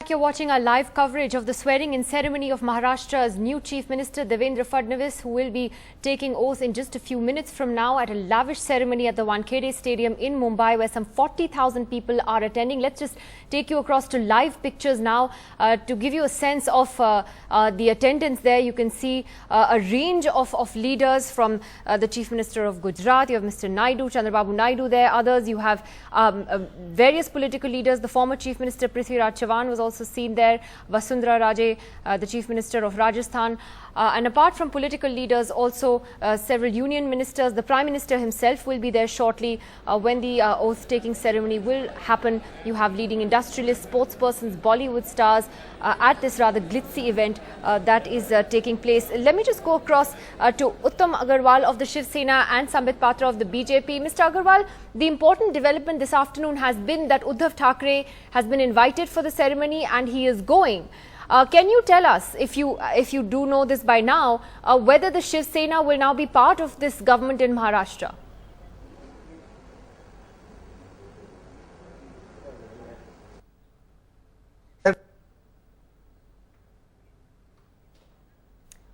back. You're watching our live coverage of the swearing-in ceremony of Maharashtra's new Chief Minister Devendra Fadnavis, who will be taking oath in just a few minutes from now at a lavish ceremony at the Wankhede Stadium in Mumbai, where some 40,000 people are attending. Let's just take you across to live pictures now to give you a sense of the attendance there. You can see a range of leaders from the Chief Minister of Gujarat. You have Mr. Naidu, Chandrababu Naidu there. Others, you have various political leaders. The former Chief Minister Prithviraj Chavan was also seen there. Vasundhara Raje, the Chief Minister of Rajasthan. And apart from political leaders, also several union ministers. The Prime Minister himself will be there shortly when the oath-taking ceremony will happen. You have leading industrialists, sports persons, Bollywood stars at this rather glitzy event that is taking place. Let me just go across to Uttam Agarwal of the Shiv Sena and Sambit Patra of the BJP. Mr. Agarwal, the important development this afternoon has been that Uddhav Thackeray has been invited for the ceremony and he is going. Can you tell us, if you do know this by now, whether the Shiv Sena will now be part of this government in Maharashtra?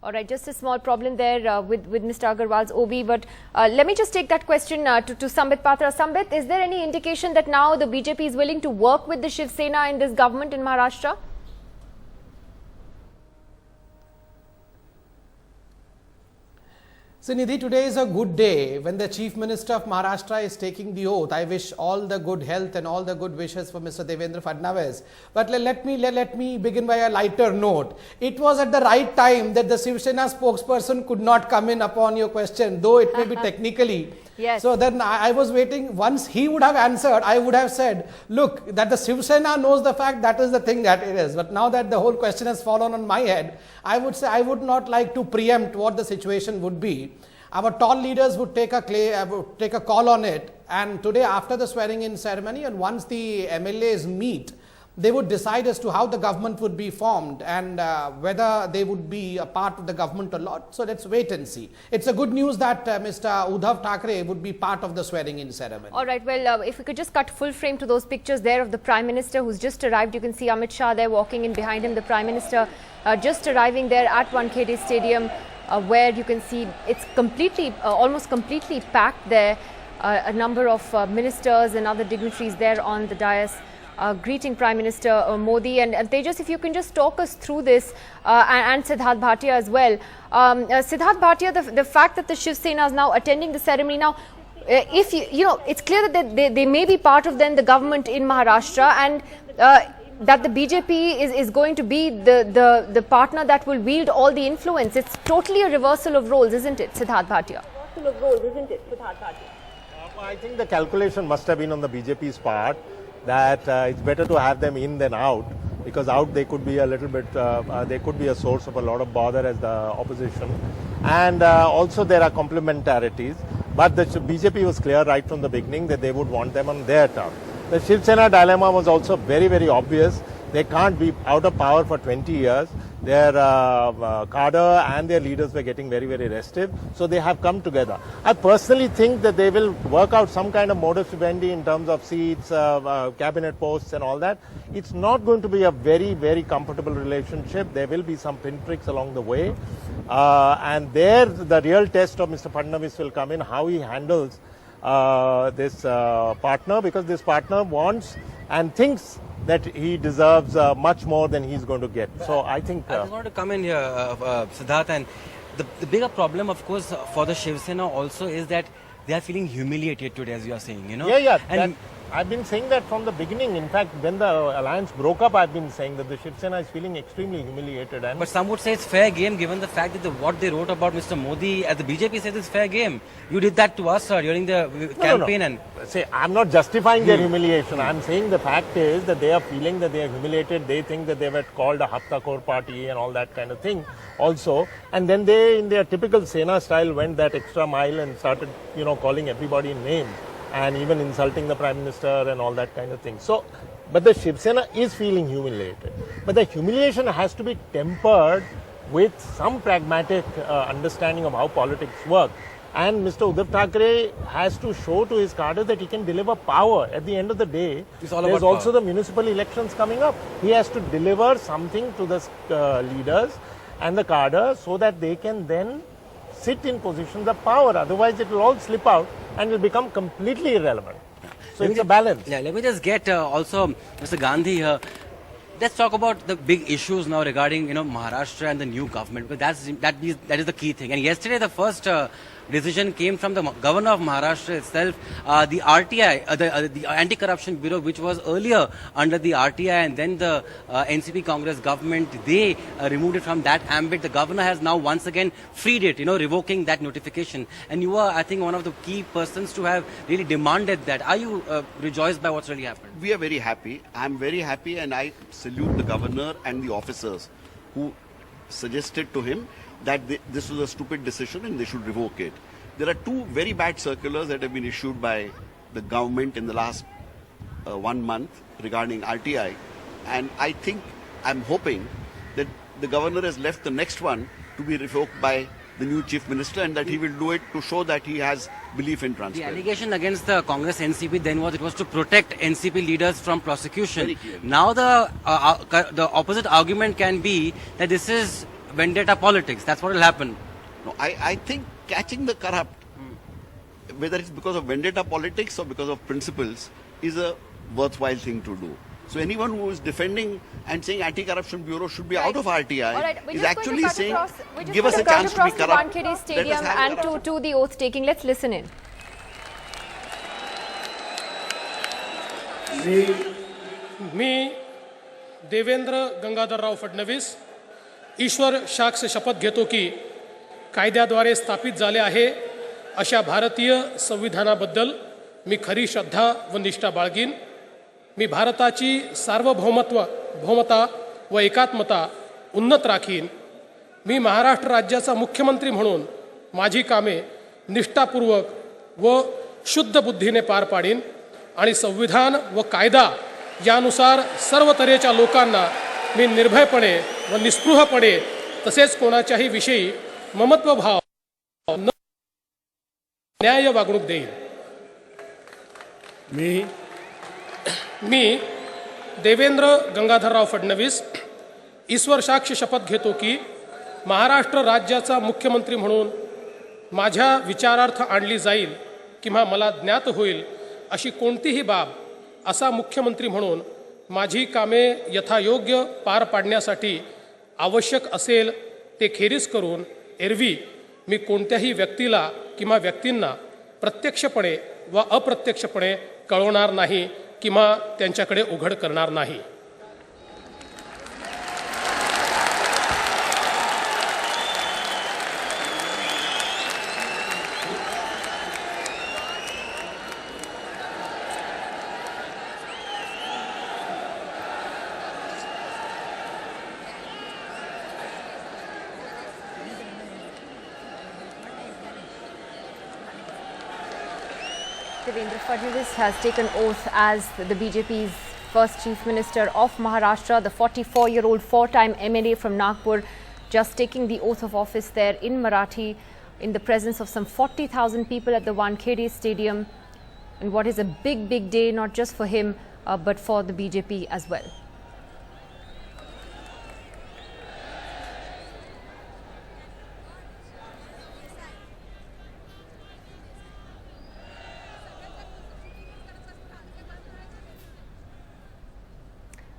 All right, just a small problem there with Mr. Agarwal's OB, but let me just take that question to Sambit Patra. Sambit, is there any indication that now the BJP is willing to work with the Shiv Sena in this government in Maharashtra? So Nidhi, today is a good day when the Chief Minister of Maharashtra is taking the oath. I wish all the good health and all the good wishes for Mr. Devendra Fadnavis. But let me begin by a lighter note. It was at the right time that the Shiv Sena spokesperson could not come in upon your question, though it may be technically. Yes. So then I was waiting. Once he would have answered, I would have said, look, that the Shiv Sena knows the fact, that is the thing that it is. But now that the whole question has fallen on my head, I would say I would not like to preempt what the situation would be. Our tall leaders would take a call on it. And today, after the swearing-in ceremony, and once the MLAs meet, they would decide as to how the government would be formed and whether they would be a part of the government or not. So let's wait and see. It's a good news that Mr. Uddhav Thackeray would be part of the swearing-in ceremony. All right. Well, if we could just cut full frame to those pictures there of the Prime Minister who's just arrived. You can see Amit Shah there walking in behind him. The Prime Minister just arriving there at Wankhede Stadium, where you can see it's completely, almost completely packed there. A number of ministers and other dignitaries there on the dais. Greeting Prime Minister Modi, and Tejas, if you can just talk us through this, and Siddharth Bhatia as well. Siddharth Bhatia, the fact that the Shiv Sena is now attending the ceremony now, if you know, it's clear that they may be part of then the government in Maharashtra, and that the BJP is going to be the partner that will wield all the influence. It's totally a reversal of roles, isn't it, Siddharth Bhatia? I think the calculation must have been on the BJP's part, that it's better to have them in than out, because out they could be a little bit, they could be a source of a lot of bother as the opposition, and also there are complementarities. But the BJP was clear right from the beginning that they would want them on their terms. The Shiv Sena dilemma was also very, very obvious. They can't be out of power for 20 years. Their cadre and their leaders were getting very, very restive. So they have come together. I personally think that they will work out some kind of modus vivendi in terms of seats, cabinet posts and all that. It's not going to be a very, very comfortable relationship. There will be some pinpricks along the way. And there, the real test of Mr. Fadnavis will come in, how he handles this partner, because this partner wants and thinks that he deserves much more than he's going to get. So I think... I just want to come in here, Siddharth, and the bigger problem, of course, for the Shiv Sena also is that they are feeling humiliated today, as you are saying, you know. Yeah. And I've been saying that from the beginning. In fact, when the alliance broke up, I've been saying that the Shiv Sena is feeling extremely humiliated. And but some would say it's fair game, given the fact that what they wrote about Mr. Modi, as the BJP says, it's fair game. You did that to us, sir, during the campaign. No. And say, I'm not justifying their humiliation. I'm saying the fact is that they are feeling that they are humiliated. They think that they were called a Haftakor party and all that kind of thing also. And then they, in their typical Sena style, went that extra mile and started, calling everybody names and even insulting the Prime Minister and all that kind of thing. So, but the Shiv Sena is feeling humiliated. But the humiliation has to be tempered with some pragmatic understanding of how politics work. And Mr. Uddhav Thackeray has to show to his cadre that he can deliver power. At the end of the day, It's all there's about also power. the municipal elections coming up. He has to deliver something to the leaders and the cadre so that they can then sit in positions of power. Otherwise, it will all slip out and will become completely irrelevant. So it's a balance. Yeah, let me just get also Mr. Gandhi here. Let's talk about the big issues now regarding Maharashtra and the new government, because that is the key thing. And yesterday the first decision came from the governor of Maharashtra itself. The RTI, the Anti-Corruption Bureau, which was earlier under the RTI, and then the NCP Congress government, they removed it from that ambit. The governor has now once again freed it, revoking that notification. And you are, I think, one of the key persons to have really demanded that. Are you rejoiced by what's really happened? We are very happy. I'm very happy, and I salute the governor and the officers who suggested to him that this was a stupid decision and they should revoke it. There are two very bad circulars that have been issued by the government in the last 1 month regarding RTI, and I'm hoping that the governor has left the next one to be revoked by the new chief minister, and that he will do it to show that he has belief in The transparency. allegation against the Congress NCP then was to protect NCP leaders from prosecution. Very clearly. Now the opposite argument can be that this is vendetta politics. That's what will happen. No, I think catching the corrupt, whether it's because of vendetta politics or because of principles, is a worthwhile thing to do. So anyone who is defending and saying Anti-Corruption Bureau should be out of RTI All right, we're is just going to actually cut saying, across- we're just give going us to a cut chance to be across the corrupt. Wankhede Let us Stadium have and corruption. to the oath taking. Let's listen in. मी देवेंद्र गंगाधरराव फडणवीस ईश्वर साक्ष शपथ घेतो की कायद्याद्वारे स्थापित झाले आहे अशा भारतीय संविधानाबद्दल मी खरी श्रद्धा व निष्ठा बाळगीन. मी भारताची सार्वभौमता व एकात्मता उन्नत राखीन. मी महाराष्ट्र राज्याचा मुख्यमंत्री म्हणून माझी कामे निष्ठापूर्वक व शुद्ध बुद्धीने पार पाडीन आणि संविधान व कायदा यानुसार सर्व तऱ्हेच्या लोकांना मी निर्भयपणे व निस्पृहपणे तसेच कोणाच्याही विषयी ममत्वभाव न न्याय वागणूक देईन. मी देवेंद्र गंगाधरराव फडणवीस ईश्वर साक्ष शपथ घेतो की महाराष्ट्र राज्याचा मुख्यमंत्री म्हणून माझ्या विचारार्थ आणली जाईल किंवा मला ज्ञात होईल अशी कोणतीही बाब असा मुख्यमंत्री म्हणून माझी कामे यथायोग्य पार पाडण्यासाठी आवश्यक असेल ते खेरीज करून एरवी मी कोणत्याही व्यक्तीला किंवा व्यक्तींना प्रत्यक्षपणे व अप्रत्यक्षपणे कळवणार नाही किंवा त्यांच्याकडे उघड करणार नाही. Devendra Fadnavis has taken oath as the BJP's first Chief Minister of Maharashtra. The 44-year-old four-time MLA from Nagpur just taking the oath of office there in Marathi in the presence of some 40,000 people at the Wankhede Stadium. And what is a big, big day, not just for him, but for the BJP as well.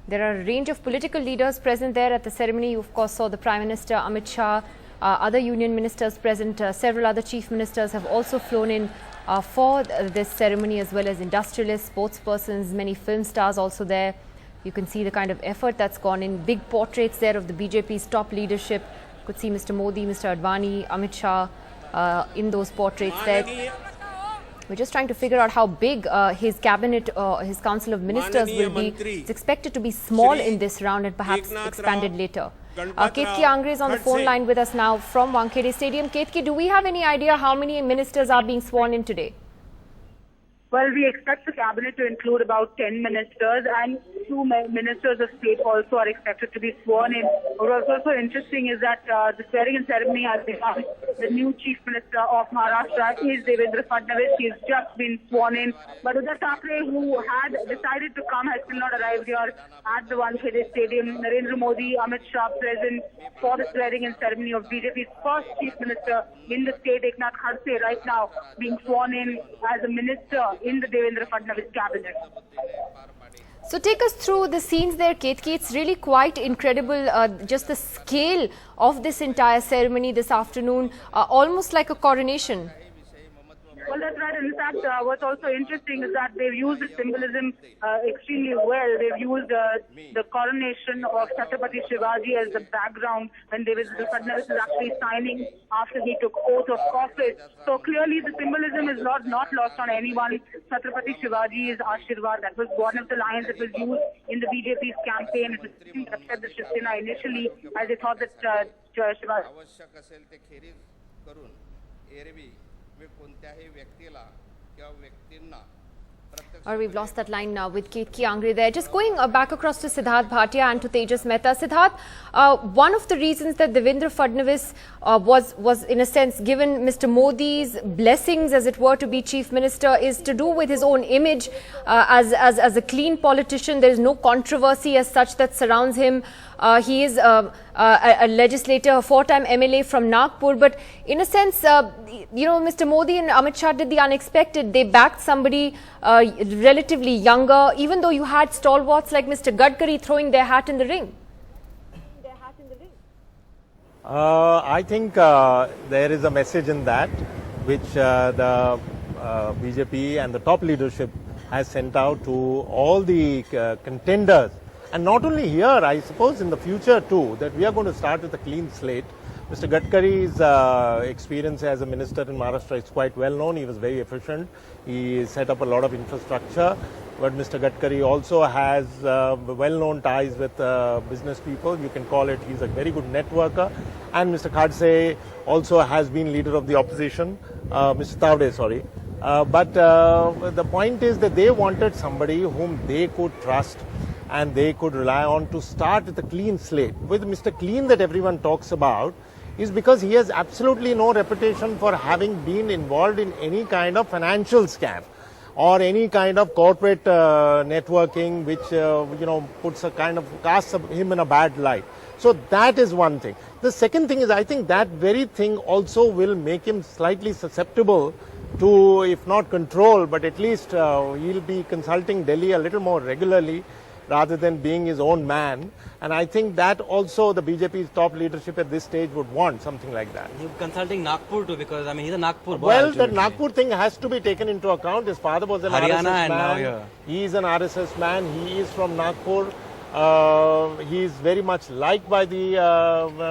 There are a range of political leaders present there at the ceremony. You, of course, saw the Prime Minister Amit Shah, other union ministers present. Several other chief ministers have also flown in for this ceremony, as well as industrialists, sports persons, many film stars also there. You can see the kind of effort that's gone in. Big portraits there of the BJP's top leadership. You could see Mr. Modi, Mr. Advani, Amit Shah in those portraits there. We're just trying to figure out how big his cabinet, his council of ministers will be. It's expected to be small in this round and perhaps expanded later. Ketki Angre is on the phone line with us now from Wankhede Stadium. Ketki, do we have any idea how many ministers are being sworn in today? Well, we expect the cabinet to include about 10 ministers, and 2 ministers of state also are expected to be sworn in. What's also interesting is that the swearing-in ceremony has become the new chief minister of Maharashtra is Devendra Fadnavis. He's just been sworn in. But Uddhav Thackeray, who had decided to come, has still not arrived here at the Wankhede Stadium. Narendra Modi, Amit Shah present for the swearing-in ceremony of BJP's first chief minister in the state, Eknath Khadse, right now being sworn in as a minister in the Devendra Fadnavis cabinet. So take us through the scenes there, Ketki. It's really quite incredible, just the scale of this entire ceremony this afternoon, almost like a coronation. Well, that's right. In fact, what's also interesting is that they've used the symbolism extremely well. They've used the coronation of Chhatrapati Shivaji as the background when Devendra Fadnavis is actually signing after he took oath of office. So clearly the symbolism is not lost on anyone. Chhatrapati Shivaji's Ashirwad, that was one of the lines that was used in the BJP's campaign. It was that said the Shiv Sena initially, as they thought that Shivaji. Or we've lost that line now with Ketki Angre there. Just going back across to Siddharth Bhatia and to Tejas Mehta. Siddharth, one of the reasons that Devendra Fadnavis was in a sense given Mr. Modi's blessings, as it were, to be chief minister is to do with his own image as a clean politician. There is no controversy as such that surrounds him. He is a legislator, a 4-time MLA from Nagpur. But in a sense, Mr. Modi and Amit Shah did the unexpected. They backed somebody relatively younger, even though you had stalwarts like Mr. Gadkari throwing their hat in the ring. I think there is a message in that which the BJP and the top leadership has sent out to all the contenders. And not only here, I suppose in the future too, that we are going to start with a clean slate. Mr. Gadkari's experience as a minister in Maharashtra is quite well known. He was very efficient. He set up a lot of infrastructure. But Mr. Gadkari also has well-known ties with business people. You can call it, he's a very good networker. And Mr. Khadse also has been leader of the opposition. Mr. Tavde, sorry. But the point is that they wanted somebody whom they could trust and they could rely on to start with a clean slate. With Mr. Clean that everyone talks about is because he has absolutely no reputation for having been involved in any kind of financial scam or any kind of corporate networking which puts a kind of casts him in a bad light. So that is one thing. The second thing is, I think that very thing also will make him slightly susceptible to, if not control, but at least he'll be consulting Delhi a little more regularly rather than being his own man. And I think that also the BJP's top leadership at this stage would want something like that. He's consulting Nagpur too, because he's a Nagpur boy. Well, the Nagpur thing has to be taken into account. His father was an Haryana RSS and man. now here. He is an RSS man. He is from Nagpur. He is very much liked by the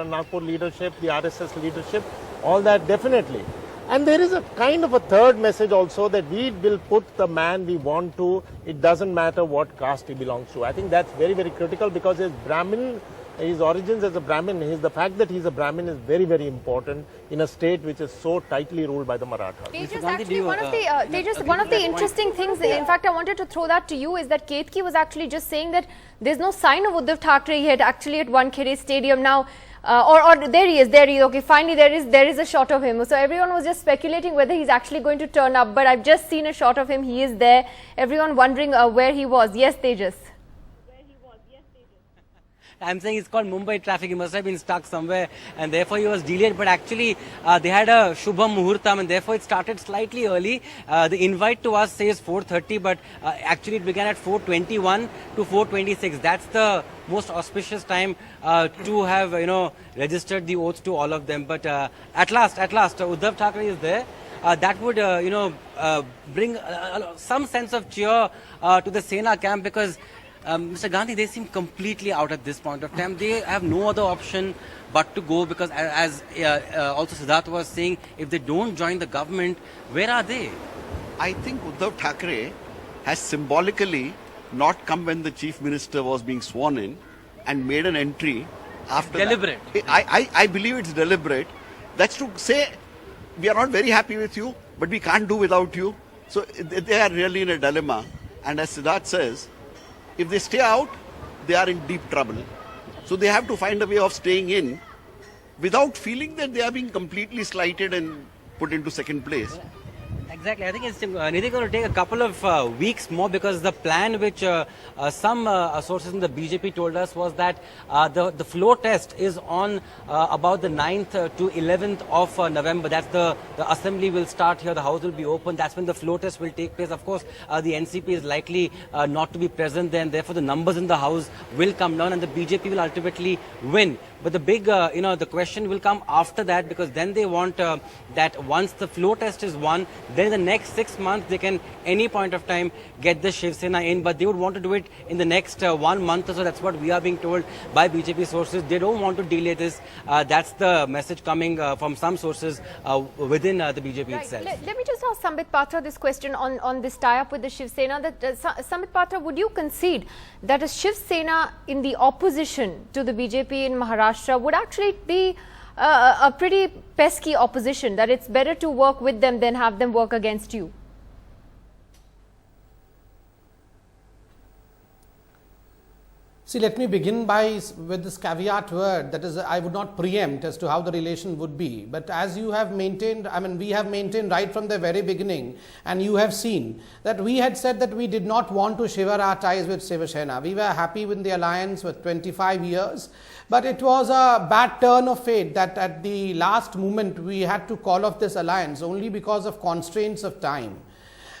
Nagpur leadership, the RSS leadership. All that definitely. And there is a kind of a third message also, that we will put the man we want to, it doesn't matter what caste he belongs to. I think that's very, very critical, because his Brahmin, his origins as a Brahmin, the fact that he's a Brahmin is very, very important in a state which is so tightly ruled by the Marathas. Tejas, actually, one of the interesting things, in fact, I wanted to throw that to you, is that Ketki was actually just saying that there's no sign of Uddhav Thackeray yet actually at Wankhede Stadium now. Or there he is, okay, finally there is a shot of him. So everyone was just speculating whether he's actually going to turn up, but I've just seen a shot of him. He is there. Everyone wondering where he was. Yes, Tejas. I'm saying it's called Mumbai traffic. He must have been stuck somewhere and therefore he was delayed. But actually, they had a Shubham Muhurtam and therefore it started slightly early. The invite to us says 4:30, but actually it began at 4:21 to 4:26. That's the most auspicious time to have, registered the oaths to all of them. But at last, Uddhav Thackeray is there. That would, bring some sense of cheer to the Sena camp, because Mr. Gandhi, they seem completely out at this point of time. They have no other option but to go, because as also Siddharth was saying, if they don't join the government, where are they? I think Uddhav Thackeray has symbolically not come when the chief minister was being sworn in and made an entry after deliberate. That. I believe it's deliberate. That's to say, we are not very happy with you, but we can't do without you. So they are really in a dilemma. And as Siddharth says, if they stay out, they are in deep trouble. So they have to find a way of staying in without feeling that they are being completely slighted and put into second place. Exactly. I think it's Nidhi going to take a couple of weeks more, because the plan which some sources in the BJP told us was that the floor test is on about the 9th to 11th of November. That's the assembly will start here, the house will be open. That's when the floor test will take place. Of course, the NCP is likely not to be present there, and therefore the numbers in the house will come down and the BJP will ultimately win. But the big, the question will come after that, because then they want that once the floor test is won, then in the next 6 months they can any point of time get the Shiv Sena in. But they would want to do it in the next 1 month or so. That's what we are being told by BJP sources. They don't want to delay this. That's the message coming from some sources within the BJP itself. Let me just ask Sambit Patra this question on this tie-up with the Shiv Sena. Sambit Patra, would you concede that a Shiv Sena in the opposition to the BJP in Maharashtra would actually be a pretty pesky opposition, that it's better to work with them than have them work against you? See, let me begin with this caveat word, that is, I would not preempt as to how the relation would be. But as you have maintained, we have maintained right from the very beginning, and you have seen that we had said that we did not want to shiver our ties with Shiv Sena. We were happy with the alliance with 25 years, but it was a bad turn of fate that at the last moment we had to call off this alliance only because of constraints of time.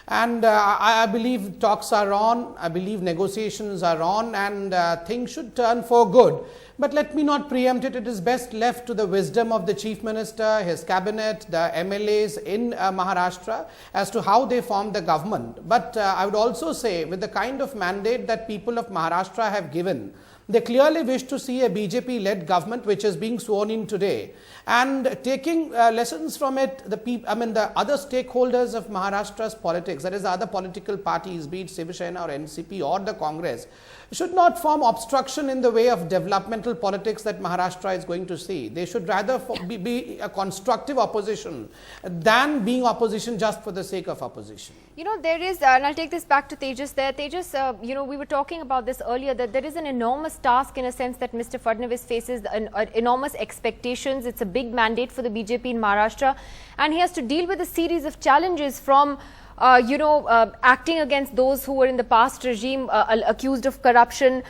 And I believe talks are on, I believe negotiations are on, and things should turn for good. But let me not preempt it. It is best left to the wisdom of the Chief Minister, his cabinet, the MLAs in Maharashtra as to how they form the government. But I would also say, with the kind of mandate that people of Maharashtra have given, they clearly wish to see a BJP-led government which is being sworn in today. And taking lessons from it, the other stakeholders of Maharashtra's politics, that is the other political parties, be it Shiv Sena or NCP or the Congress, should not form obstruction in the way of developmental politics that Maharashtra is going to see. They should rather be a constructive opposition than being opposition just for the sake of opposition. There is, and I'll take this back to Tejas there. Tejas, we were talking about this earlier, that there is an enormous task in a sense that Mr. Fadnavis faces, enormous expectations. It's a big mandate for the BJP in Maharashtra, and he has to deal with a series of challenges from acting against those who were in the past regime accused of corruption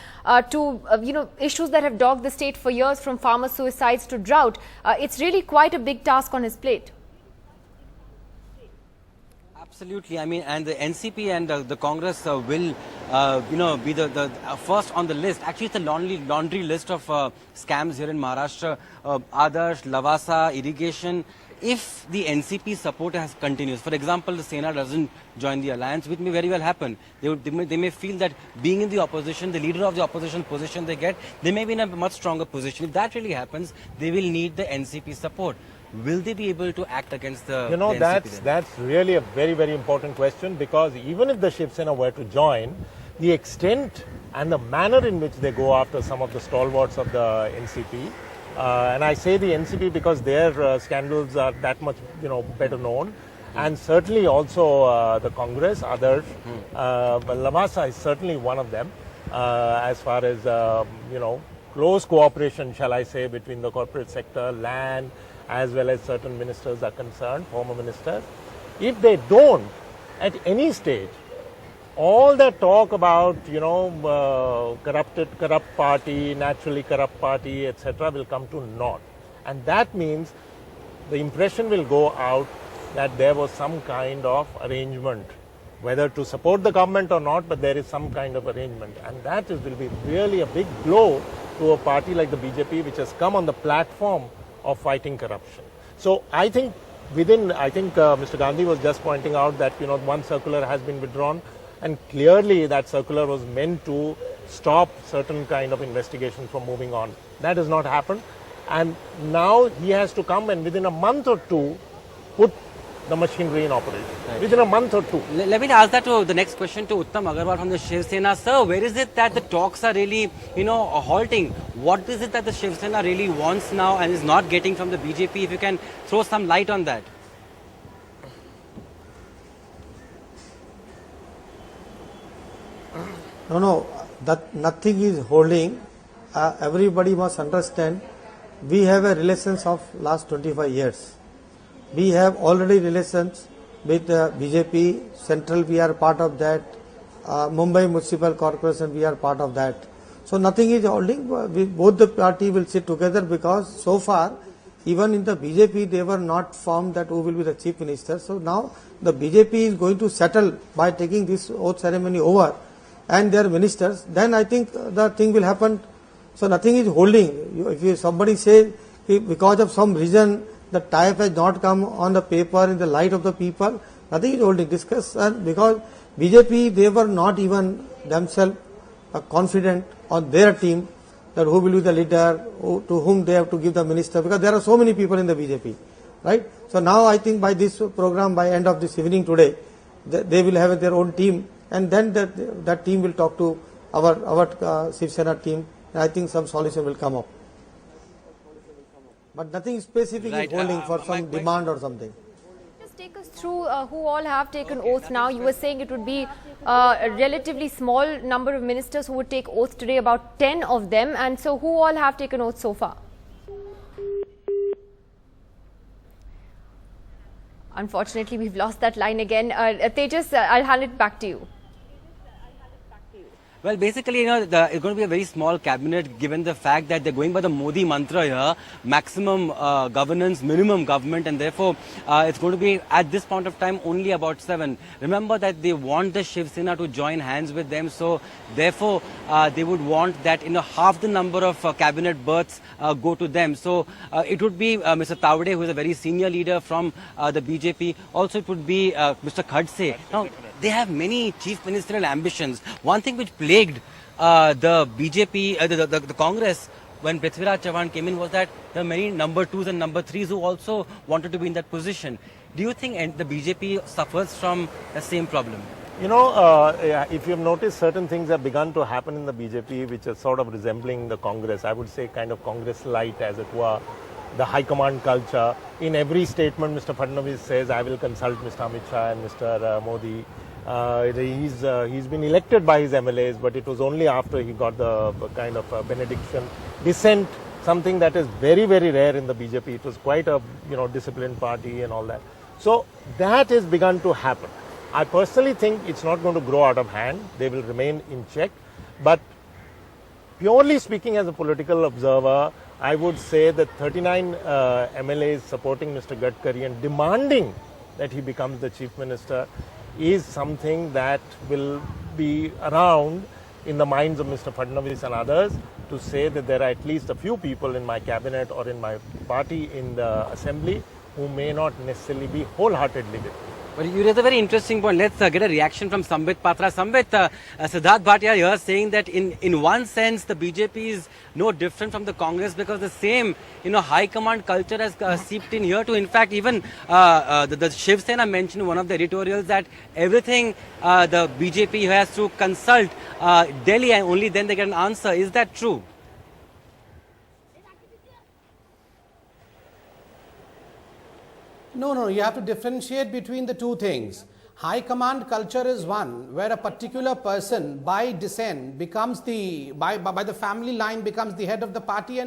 to, issues that have dogged the state for years, from farmer suicides to drought. It's really quite a big task on his plate. Absolutely. And the NCP and the Congress will, be the first on the list. Actually, it's a laundry list of scams here in Maharashtra. Adarsh, Lavasa, irrigation. If the NCP support continues, for example, the Sena doesn't join the alliance, which may very well happen. They may feel that being in the opposition, the leader of the opposition position they get, they may be in a much stronger position. If that really happens, they will need the NCP support. Will they be able to act against the NCP that's really a very, very important question, because even if the Shiv Sena were to join, the extent and the manner in which they go after some of the stalwarts of the NCP, and I say the NCP because their scandals are that much, better known, and certainly also the Congress, others. Lavasa is certainly one of them, as far as close cooperation, shall I say, between the corporate sector, land, as well as certain ministers are concerned, former ministers. If they don't, at any stage, all that talk about, corrupt party, naturally corrupt party, etc., will come to naught. And that means the impression will go out that there was some kind of arrangement, whether to support the government or not, but there is some kind of arrangement. And that will be really a big blow to a party like the BJP, which has come on the platform of fighting corruption. So I think Mr. Gandhi was just pointing out that, one circular has been withdrawn, and clearly that circular was meant to stop certain kind of investigation from moving on. That has not happened, and now he has to come and within a month or two put the machinery in operation. Right. Within a month or two. Let me ask that to the next question to Uttam Agarwal from the Shiv Sena. Sir, where is it that the talks are really, halting? What is it that the Shiv Sena really wants now and is not getting from the BJP? If you can throw some light on that. No, that nothing is holding. Everybody must understand. We have a relations of last 25 years. We have already relations with BJP Central. We are part of that. Mumbai Municipal Corporation. We are part of that. So nothing is holding. Both the party will sit together because so far, even in the BJP, they were not formed that who will be the chief minister. So now the BJP is going to settle by taking this oath ceremony over and their ministers. Then I think the thing will happen. So nothing is holding. If somebody says because of some reason the type has not come on the paper in the light of the people, nothing is holding. Discuss, and because BJP, they were not even themselves confident on their team that who will be the leader, to whom they have to give the minister, because there are so many people in the BJP, right? So now I think by this program, by end of this evening today, they will have their own team, and then that team will talk to our Shiv Sena team, and I think some solution will come up. But nothing specific is holding for some demand or something. Just take us through who all have taken oath now. You were saying it would be a relatively small number of ministers who would take oath today, about 10 of them. And so who all have taken oath so far? Unfortunately, we've lost that line again. Tejas, I'll hand it back to you. Well, basically, it's going to be a very small cabinet given the fact that they're going by the Modi mantra here, maximum governance, minimum government, and therefore it's going to be at this point of time only about 7. Remember that they want the Shiv Sena to join hands with them, so therefore they would want that half the number of cabinet berths go to them. So it would be Mr. Tawade, who is a very senior leader from the BJP. Also, it would be Mr. Khadse. Now, they have many chief ministerial ambitions. One thing which plagued the BJP, the Congress, when Prithviraj Chavan came in, was that there are many number 2s and number 3s who also wanted to be in that position. Do you think the BJP suffers from the same problem? If you've noticed, certain things have begun to happen in the BJP which are sort of resembling the Congress. I would say kind of Congress light, as it were. The high command culture. In every statement, Mr. Fadnavis says, I will consult Mr. Amit Shah and Mr. Modi. He's been elected by his MLAs, but it was only after he got the kind of benediction. Dissent, something that is very, very rare in the BJP. It was quite a disciplined party and all that. So that has begun to happen. I personally think it's not going to grow out of hand. They will remain in check. But purely speaking, as a political observer, I would say that 39 MLAs supporting Mr. Gadkari and demanding that he becomes the chief minister is something that will be around in the minds of Mr. Fadnavis and others, to say that there are at least a few people in my cabinet or in my party in the assembly who may not necessarily be wholeheartedly with me. Well, you raise a very interesting point. Let's get a reaction from Sambit Patra. Sambit, Siddharth Bhatia here saying that in one sense the BJP is no different from the Congress, because the same high command culture has seeped in here too. In fact, even the Shiv Sena mentioned in one of the editorials that everything the BJP has to consult Delhi and only then they get an answer. Is that true? No, you have to differentiate between the two things. High command culture is one where a particular person by descent becomes by the family line becomes the head of the party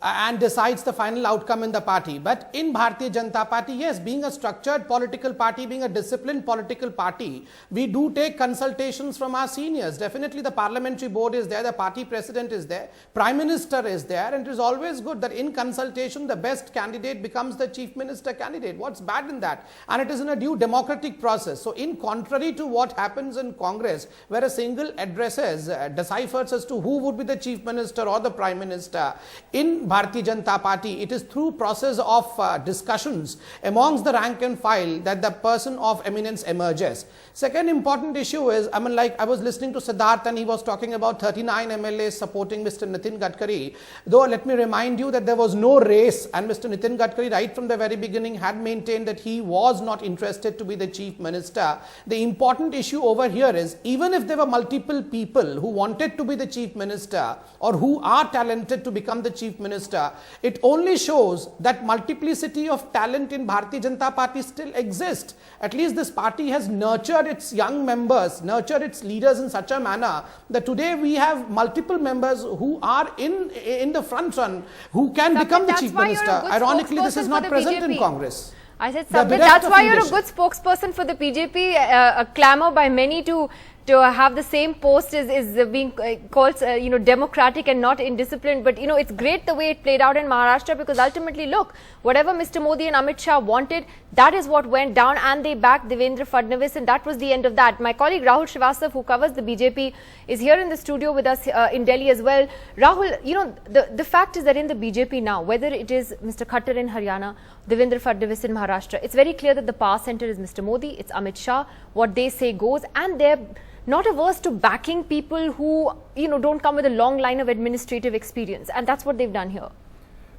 and decides the final outcome in the party. But in Bharatiya Janata Party, yes, being a structured political party, being a disciplined political party, we do take consultations from our seniors. Definitely the parliamentary board is there, the party president is there, prime minister is there, and it is always good that in consultation the best candidate becomes the chief minister candidate. What's bad in that? And it is in a due democratic process. So in contrary to what happens in Congress, where a single addresses deciphers as to who would be the chief minister or the prime minister, in Bharatiya Janata Party, it is through process of discussions amongst the rank and file that the person of eminence emerges. Second important issue is, like I was listening to Siddharth and he was talking about 39 MLAs supporting Mr. Nitin Gadkari. Though let me remind you that there was no race, and Mr. Nitin Gadkari right from the very beginning had maintained that he was not interested to be the chief minister. The important issue over here is, even if there were multiple people who wanted to be the chief minister or who are talented to become the chief minister, minister, it only shows that multiplicity of talent in Bharatiya Janata Party still exists. At least this party has nurtured its young members, nurtured its leaders in such a manner that today we have multiple members who are in the front run, who can become the chief minister. Ironically, this is not present in Congress. I said, Sabir, that's why you're a good spokesperson for the BJP. A clamour by many to have the same post is being called, democratic and not indisciplined. But, it's great the way it played out in Maharashtra, because ultimately, look, whatever Mr. Modi and Amit Shah wanted, that is what went down, and they backed Devendra Fadnavis, and that was the end of that. My colleague Rahul Srivastav, who covers the BJP, is here in the studio with us in Delhi as well. Rahul, the fact is that in the BJP now, whether it is Mr. Khattar in Haryana, Devendra Fadnavis in Maharashtra, it's very clear that the power center is Mr. Modi, it's Amit Shah. What they say goes, and they're not averse to backing people who, don't come with a long line of administrative experience. And that's what they've done here.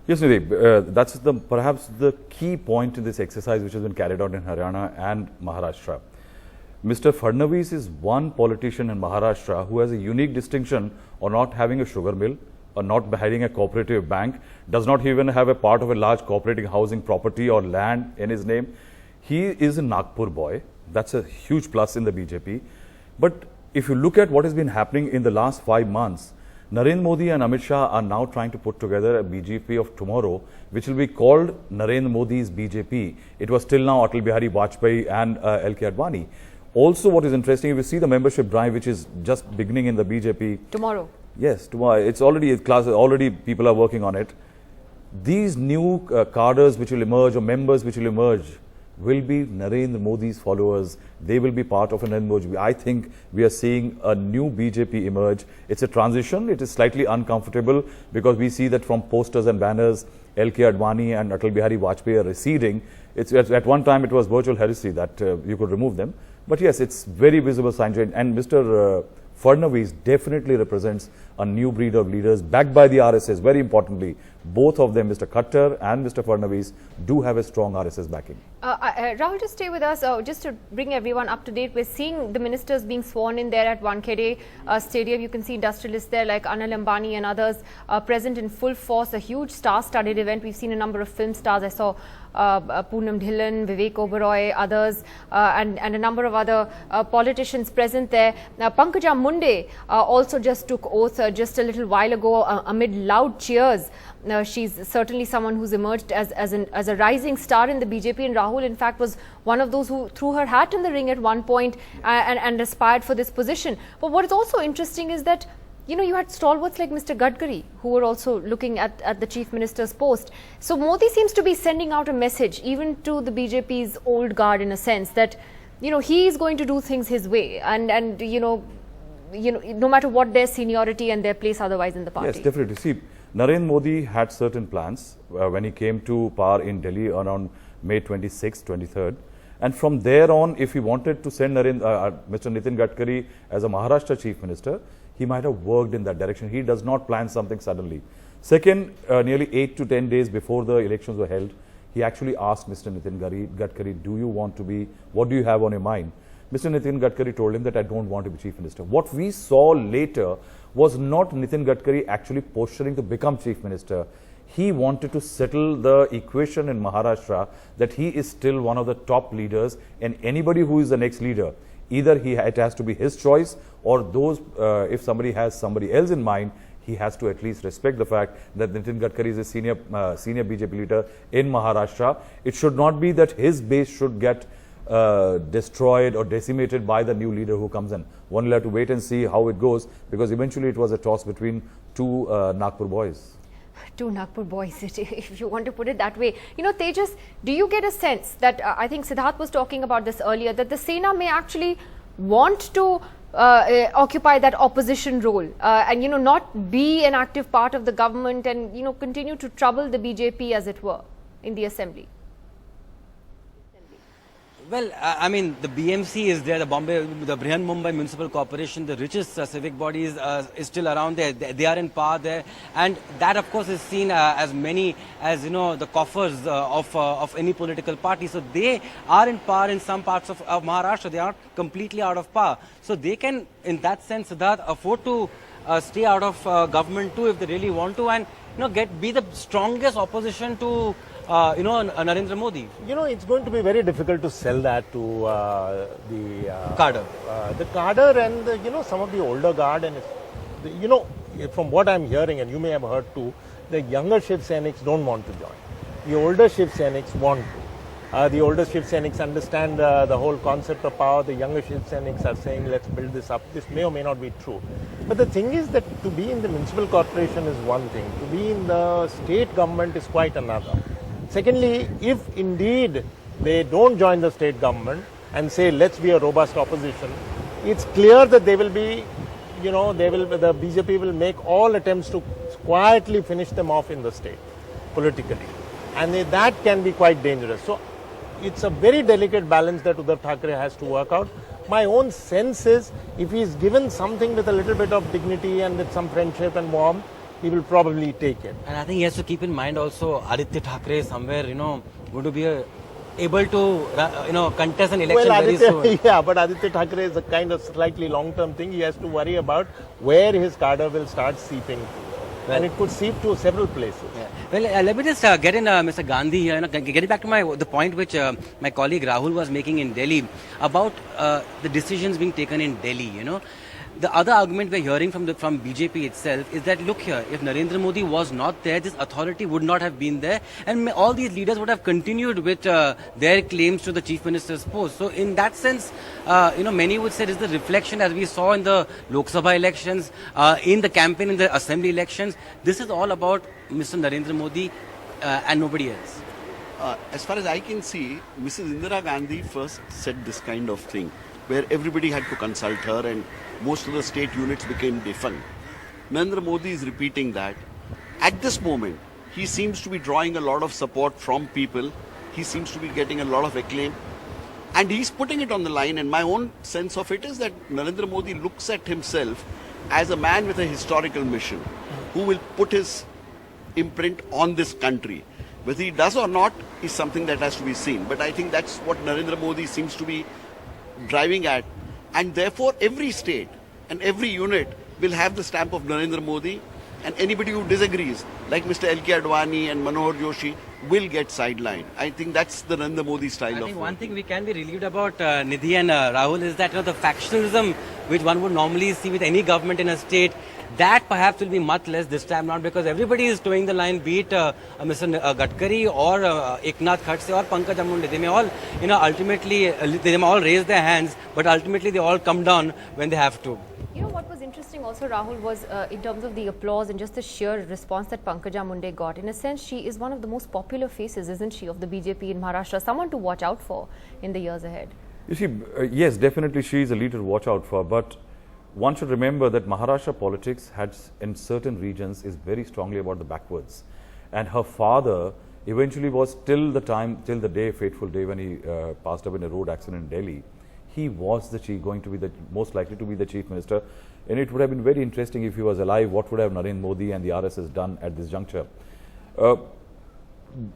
Yes, Nidhi, that's perhaps the key point in this exercise which has been carried out in Haryana and Maharashtra. Mr. Fadnavis is one politician in Maharashtra who has a unique distinction of not having a sugar mill, or not having a cooperative bank, does not even have a part of a large cooperative housing property or land in his name. He is a Nagpur boy. That's a huge plus in the BJP. But if you look at what has been happening in the last 5 months, Narendra Modi and Amit Shah are now trying to put together a BJP of tomorrow, which will be called Narendra Modi's BJP. It was till now Atal Bihari Vajpayee and L.K. Advani. Also, what is interesting, if you see the membership drive, which is just beginning in the BJP. Tomorrow. Yes, tomorrow. It's already a class, already people are working on it. These new cadres which will emerge, or members which will emerge, will be Narendra Modi's followers. They will be part of a Narendra Modi. I think we are seeing a new BJP emerge. It's a transition. It is slightly uncomfortable because we see that from posters and banners, L.K. Advani and Atal Bihari Vajpayee are receding. It's at one time it was virtual heresy that you could remove them. But yes, it's very visible sign. And Mr. Fadnavis definitely represents a new breed of leaders backed by the RSS. Very importantly, both of them, Mr. Khattar and Mr. Fadnavis, do have a strong RSS backing. Rahul, just stay with us. Just to bring everyone up to date, we're seeing the ministers being sworn in there at Wankhede Stadium. You can see industrialists there like Anil Ambani and others present in full force. A huge star-studded event. We've seen a number of film stars. I saw Poonam Dhillon, Vivek Oberoi, others, and a number of other politicians present there. Pankaja Munde also just took oath just a little while ago amid loud cheers. She's certainly someone who's emerged as a rising star in the BJP, and Rahul, in fact, was one of those who threw her hat in the ring at one point and aspired for this position. But what is also interesting is that, you had stalwarts like Mr. Gadkari who were also looking at the chief minister's post. So Modi seems to be sending out a message even to the BJP's old guard, in a sense, that, he is going to do things his way, and no matter what their seniority and their place otherwise in the party. Yes, definitely. See, Narendra Modi had certain plans when he came to power in Delhi around May 26th, 23rd. And from there on, if he wanted to send Mr. Nitin Gadkari as a Maharashtra chief minister, he might have worked in that direction. He does not plan something suddenly. Second, nearly 8 to 10 days before the elections were held, he actually asked Mr. Nitin Gadkari, do you want to be, what do you have on your mind? Mr. Nitin Gadkari told him that I don't want to be chief minister. What we saw later was not Nitin Gadkari actually posturing to become chief minister. He wanted to settle the equation in Maharashtra that he is still one of the top leaders, and anybody who is the next leader, either it has to be his choice, or those, if somebody has somebody else in mind, he has to at least respect the fact that Nitin Gadkari is a senior BJP leader in Maharashtra. It should not be that his base should get destroyed or decimated by the new leader who comes in. One will have to wait and see how it goes, because eventually it was a toss between two Nagpur boys. Two Nagpur boys, if you want to put it that way. Tejas, do you get a sense that, I think Siddharth was talking about this earlier, that the Sena may actually want to occupy that opposition role and, not be an active part of the government and, continue to trouble the BJP, as it were, in the assembly? Well, I mean, the BMC is there, the Brihan Mumbai Municipal Corporation, the richest civic body is still around there. They are in power there, and that, of course, is seen as many as the coffers of any political party. So they are in power in some parts of Maharashtra. They are not completely out of power. So they can, in that sense, Siddharth, afford to stay out of government too if they really want to, and be the strongest opposition to Narendra Modi. It's going to be very difficult to sell that to the Cadre. The cadre and some of the older guard, and from what I'm hearing, and you may have heard too, the younger Shiv Sainiks don't want to join. The older Shiv Sainiks want to. The older Shiv Sainiks understand the whole concept of power. The younger Shiv Sainiks are saying, let's build this up. This may or may not be true. But the thing is that to be in the municipal corporation is one thing. To be in the state government is quite another. Secondly, if indeed they don't join the state government and say, let's be a robust opposition, it's clear that they will be, the BJP will make all attempts to quietly finish them off in the state, politically. And that can be quite dangerous. So it's a very delicate balance that Uddhav Thackeray has to work out. My own sense is, if he is given something with a little bit of dignity and with some friendship and warmth, he will probably take it. And I think he has to keep in mind also Aditya Thackeray somewhere, going to be able to, contest an election very soon. Yeah, but Aditya Thackeray is a kind of slightly long-term thing. He has to worry about where his cadre will start seeping to. Well, and it could seep to several places. Yeah. Well, let me just get in Mr. Gandhi here. Getting back to the point which my colleague Rahul was making in Delhi about the decisions being taken in Delhi. The other argument we're hearing from BJP itself is that, look here, if Narendra Modi was not there, this authority would not have been there, and all these leaders would have continued with their claims to the chief minister's post. So in that sense, many would say this is the reflection, as we saw in the Lok Sabha elections, in the campaign in the assembly elections. This is all about Mr. Narendra Modi and nobody else. As far as I can see, Mrs. Indira Gandhi first said this kind of thing, where everybody had to consult her and most of the state units became defunct. Narendra Modi is repeating that. At this moment, he seems to be drawing a lot of support from people. He seems to be getting a lot of acclaim. And he's putting it on the line. And my own sense of it is that Narendra Modi looks at himself as a man with a historical mission who will put his imprint on this country. Whether he does or not is something that has to be seen. But I think that's what Narendra Modi seems to be driving at. And therefore, every state and every unit will have the stamp of Narendra Modi, and anybody who disagrees, like Mr. L.K. Advani and Manohar Joshi, will get sidelined. I think that's the Narendra Modi style of I think one thing we can be relieved about, Nidhi and Rahul, is that the factionalism which one would normally see with any government in a state, that perhaps will be much less this time around, because everybody is towing the line, be it Mr. Gadkari or Eknath Khatse or Pankaj Amunde. They may all, ultimately, they may all raise their hands, but ultimately they all come down when they have to. What was interesting also, Rahul, was in terms of the applause and just the sheer response that Pankaja Munde got. In a sense, she is one of the most popular faces, isn't she, of the BJP in Maharashtra, someone to watch out for in the years ahead. You see, yes, definitely she is a leader to watch out for, but one should remember that Maharashtra politics in certain regions is very strongly about the backwards. And her father eventually was till the day, fateful day when he passed up in a road accident in Delhi. He was going to be the most likely to be the chief minister. And it would have been very interesting if he was alive. What would have Narendra Modi and the RSS done at this juncture?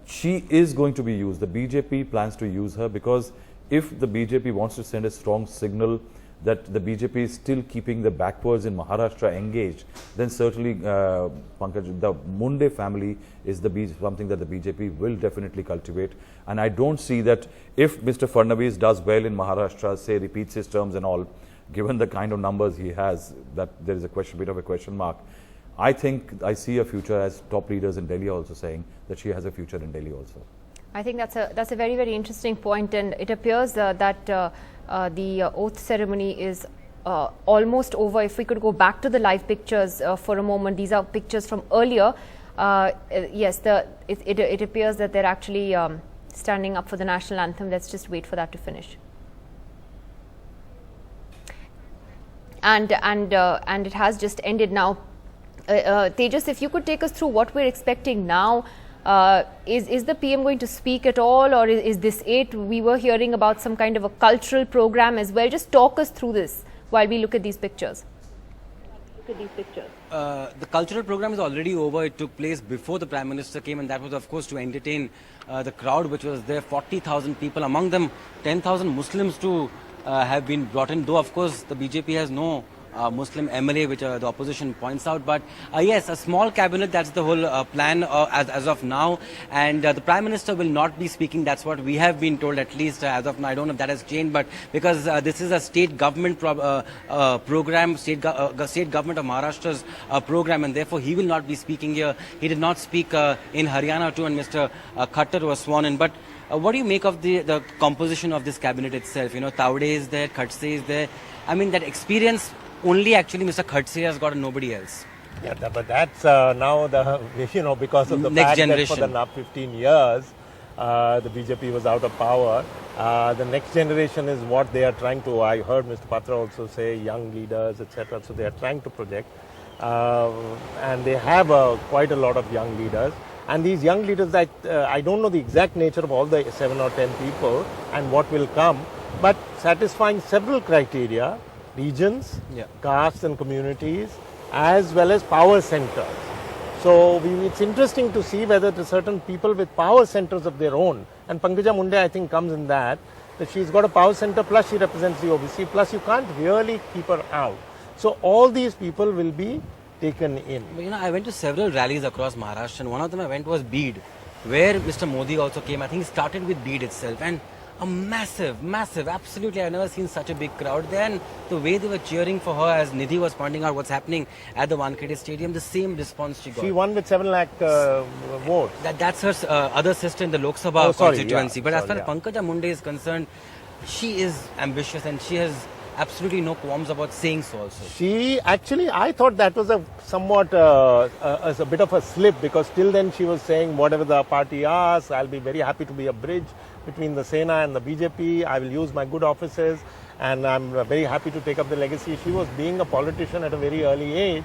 She is going to be used. The BJP plans to use her, because if the BJP wants to send a strong signal that the BJP is still keeping the backwards in Maharashtra engaged, then certainly Pankaj, the Munde family is something that the BJP will definitely cultivate. And I don't see that if Mr. Fadnavis does well in Maharashtra, say repeats his terms and all, given the kind of numbers he has, that there is a bit of a question mark. I think I see a future, as top leaders in Delhi also saying that she has a future in Delhi also. I think that's a very, very interesting point, and it appears that the oath ceremony is almost over. If we could go back to the live pictures for a moment, these are pictures from earlier. Yes, it appears that they're actually standing up for the national anthem. Let's just wait for that to finish. And it has just ended now. Tejas, if you could take us through what we're expecting now. Is the PM going to speak at all, or is this it? We were hearing about some kind of a cultural program as well. Just talk us through this while we look at these pictures. The cultural program is already over. It took place before the Prime Minister came, and that was, of course, to entertain the crowd which was there. 40,000 people, among them 10,000 Muslims to have been brought in, though of course the BJP has no Muslim MLA, which the opposition points out. But yes, a small cabinet, that's the whole plan as of now. And the Prime Minister will not be speaking. That's what we have been told, at least as of now. I don't know if that has changed, but because this is a state government program, state government of Maharashtra's program, and therefore he will not be speaking here. He did not speak in Haryana too, and Mr. Khattar was sworn in. But what do you make of the composition of this cabinet itself? You know, Taude is there, Khatse is there. I mean, that experience only actually Mr. Khatse has got and nobody else. Yeah, but that's now the, because of the Next fact generation. that for the last 15 years, the BJP was out of power. The next generation is what they are trying to, I heard Mr. Patra also say, young leaders, etc. So they are trying to project. And they have quite a lot of young leaders. And these young leaders, I don't know the exact nature of all the 7 or 10 people and what will come, but satisfying several criteria, regions, castes and communities, as well as power centers. So it's interesting to see whether the certain people with power centers of their own, and Pankaja Munde I think comes in that she's got a power center, plus she represents the OBC, plus you can't really keep her out. So all these people will be taken in. You know, I went to several rallies across Maharashtra, and one of them I went was Beed, where Mr. Modi also came. I think he started with Beed itself, and a massive, absolutely, I've never seen such a big crowd there, and the way they were cheering for her, as Nidhi was pointing out what's happening at the Wankhede Stadium, the same response she got. She won with 7 lakh votes. That's her other sister in the Lok Sabha constituency. But as far as Pankaja Munde is concerned, she is ambitious and she has absolutely no qualms about saying so also. She actually, I thought that was a somewhat a bit of a slip, because till then she was saying whatever the party asks, I'll be very happy to be a bridge between the Sena and the BJP. I will use my good offices and I'm very happy to take up the legacy. She was being a politician at a very early age,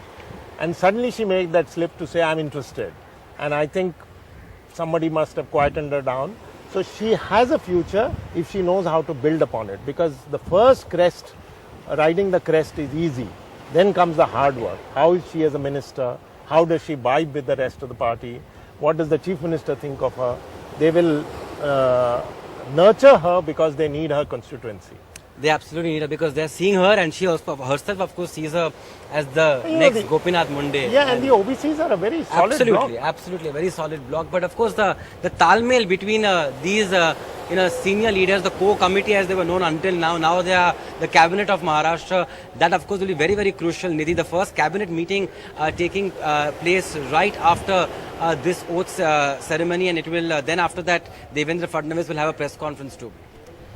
and suddenly she made that slip to say I'm interested. And I think somebody must have quietened her down. So she has a future if she knows how to build upon it, because the first crest, riding the crest, is easy. Then comes the hard work. How is she as a minister? How does she vibe with the rest of the party? What does the chief minister think of her? They will nurture her because they need her constituency. They absolutely need her because they're seeing her, and she also, herself, of course, sees her as the next Gopinath Munde. Yeah, and the OBCs are a very solid bloc. Absolutely, a very solid bloc. But of course, the talmail between these senior leaders, the core committee as they were known until now they are the cabinet of Maharashtra. That of course will be very, very crucial. Nidhi, the first cabinet meeting taking place right after this oath ceremony, and it will then after that Devendra Fadnavis will have a press conference too.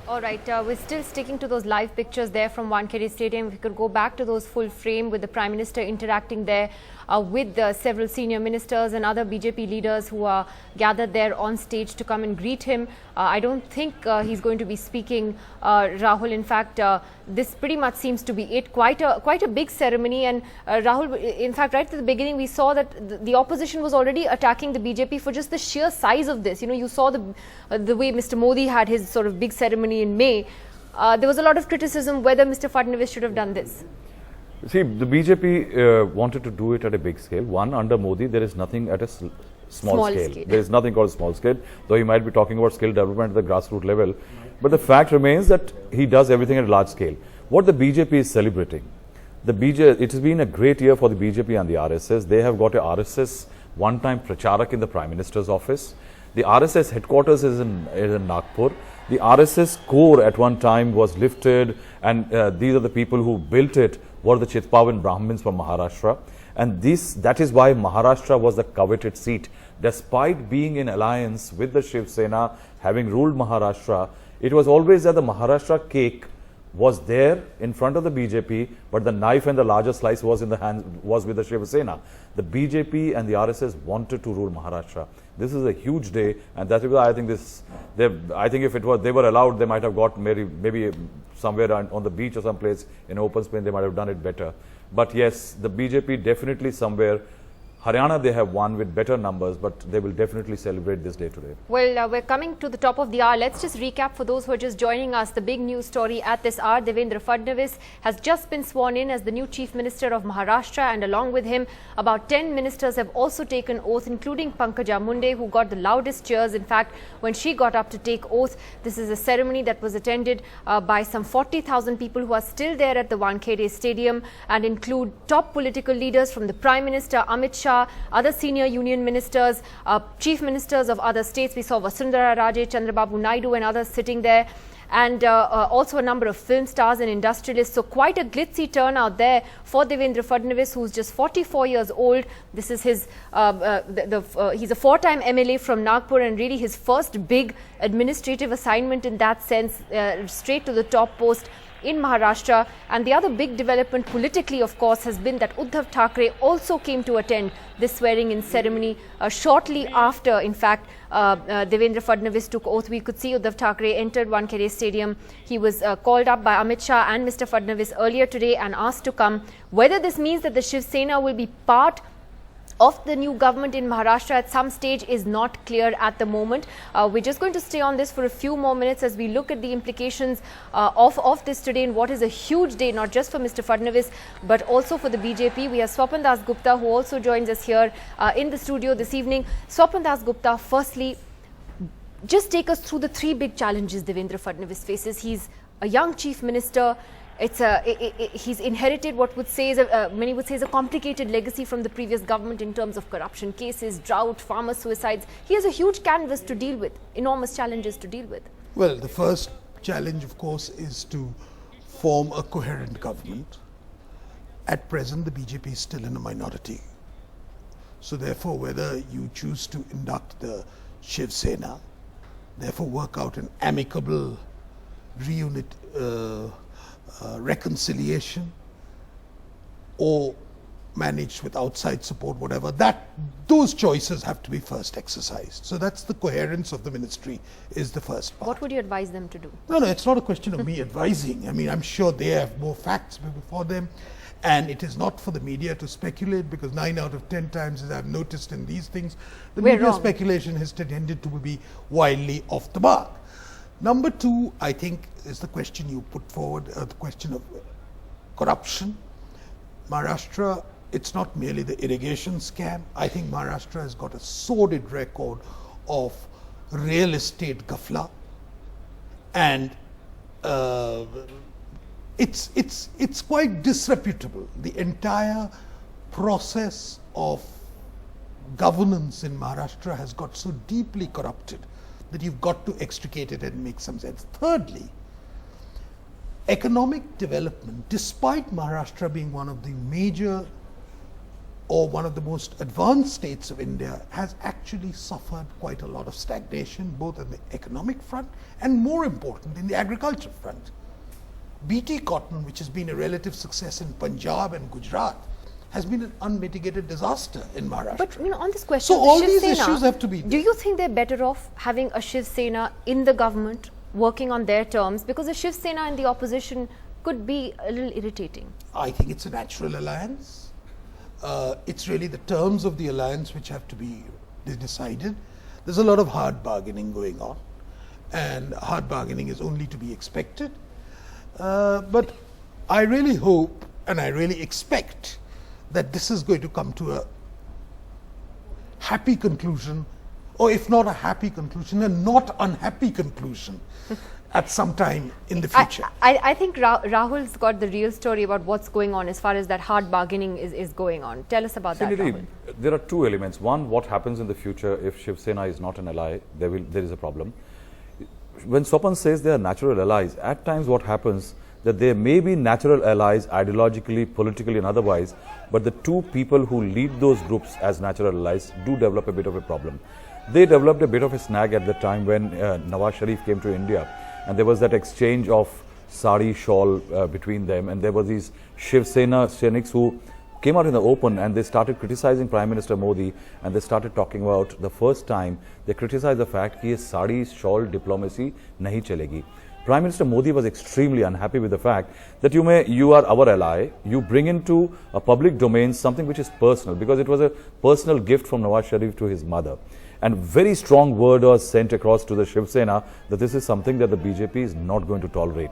All right, we're still sticking to those live pictures there from Wankhede Stadium. If we could go back to those full frame with the Prime Minister interacting there with several senior ministers and other BJP leaders who are gathered there on stage to come and greet him. I don't think he's going to be speaking, Rahul. In fact, this pretty much seems to be it. Quite a big ceremony. And Rahul, in fact, right at the beginning, we saw that the opposition was already attacking the BJP for just the sheer size of this. You know, you saw the way Mr. Modi had his sort of big ceremony in May. There was a lot of criticism whether Mr. Fadnavis should have done this. See, the BJP wanted to do it at a big scale. One, under Modi, there is nothing at a small scale. There is nothing called small scale, though he might be talking about skill development at the grassroots level. But the fact remains that he does everything at a large scale. What the BJP is celebrating, it has been a great year for the BJP and the RSS. They have got a RSS one-time pracharak in the Prime Minister's office. The RSS headquarters is in Nagpur. The RSS core at one time was lifted, and these are the people who built it, were the Chitpavan Brahmins from Maharashtra. And that is why Maharashtra was the coveted seat. Despite being in alliance with the Shiv Sena, having ruled Maharashtra, it was always that the Maharashtra cake was there in front of the BJP, but the knife and the larger slice was in the hands, was with the Shiv Sena. The BJP and the RSS wanted to rule Maharashtra. This is a huge day, and that's why I think if they were allowed, they might have got maybe somewhere on the beach or someplace in open space, they might have done it better. But yes, the BJP definitely somewhere Haryana, they have won with better numbers, but they will definitely celebrate this day today. Well, we're coming to the top of the hour. Let's just recap for those who are just joining us. The big news story at this hour, Devendra Fadnavis has just been sworn in as the new Chief Minister of Maharashtra, and along with him, about 10 ministers have also taken oath, including Pankaja Munde, who got the loudest cheers. In fact, when she got up to take oath, this is a ceremony that was attended by some 40,000 people who are still there at the Wankhede Stadium, and include top political leaders from the Prime Minister, Amit Shah, other senior union ministers, chief ministers of other states. We saw Vasundhara Raje, Chandrababu Naidu and others sitting there, and also a number of film stars and industrialists. So quite a glitzy turnout there for Devendra Fadnavis, who's just 44 years old. This is his, he's a four-time MLA from Nagpur, and really his first big administrative assignment in that sense, straight to the top post in Maharashtra. And the other big development politically, of course, has been that Uddhav Thackeray also came to attend this swearing-in ceremony shortly after, in fact, Devendra Fadnavis took oath. We could see Uddhav Thackeray entered Wankhede Stadium. He was called up by Amit Shah and Mr. Fadnavis earlier today and asked to come. Whether this means that the Shiv Sena will be part of the new government in Maharashtra at some stage is not clear at the moment. We're just going to stay on this for a few more minutes as we look at the implications of this today, and what is a huge day, not just for Mr. Fadnavis, but also for the BJP. We have Swapan Das Gupta, who also joins us here in the studio this evening. Swapan Das Gupta, firstly, just take us through the three big challenges Devendra Fadnavis faces. He's a young chief minister. He's inherited what would say is many would say is a complicated legacy from the previous government in terms of corruption cases, drought, farmer suicides. He has a huge canvas to deal with, enormous challenges to deal with. Well, the first challenge, of course, is to form a coherent government. At present, the BJP is still in a minority. So therefore, whether you choose to induct the Shiv Sena, therefore work out an amicable reconciliation, or managed with outside support, whatever, those choices have to be first exercised. So that's the coherence of the ministry is the first part. What would you advise them to do? No, it's not a question of me advising. I mean, I'm sure they have more facts before them, and it is not for the media to speculate, because 9 out of 10 times, as I've noticed in these things, the media speculation has tended to be wildly off the mark. Number two, I think, is the question you put forward, the question of corruption. Maharashtra, it's not merely the irrigation scam. I think Maharashtra has got a sordid record of real estate ghafla, and it's quite disreputable. The entire process of governance in Maharashtra has got so deeply corrupted that you've got to extricate it and make some sense. Thirdly, economic development, despite Maharashtra being one of the major or one of the most advanced states of India, has actually suffered quite a lot of stagnation, both on the economic front and, more important, in the agriculture front. BT cotton, which has been a relative success in Punjab and Gujarat, has been an unmitigated disaster in Maharashtra. But on this question, so all these issues have to be there. Do you think they're better off having a Shiv Sena in the government, working on their terms? Because a Shiv Sena in the opposition could be a little irritating. I think it's a natural alliance. It's really the terms of the alliance which have to be decided. There's a lot of hard bargaining going on, and hard bargaining is only to be expected. But I really hope and I really expect that this is going to come to a happy conclusion, or if not a happy conclusion, a not unhappy conclusion at some time in the future. I think Rahul's got the real story about what's going on as far as that hard bargaining is going on. Tell us about that, Rahul. There are two elements. One, what happens in the future if Shiv Sena is not an ally, there is a problem. When Swapan says they are natural allies, at times what happens that there may be natural allies ideologically, politically and otherwise, but the two people who lead those groups as natural allies do develop a bit of a problem. They developed a bit of a snag at the time when Nawaz Sharif came to India, and there was that exchange of sari shawl between them, and there were these Shiv Sena Sainiks who came out in the open and they started criticizing Prime Minister Modi, and they started talking about the first time they criticized the fact कि ये sari shawl diplomacy नहीं चलेगी. Prime Minister Modi was extremely unhappy with the fact that you are our ally, you bring into a public domain something which is personal, because it was a personal gift from Nawaz Sharif to his mother. And very strong word was sent across to the Shiv Sena that this is something that the BJP is not going to tolerate.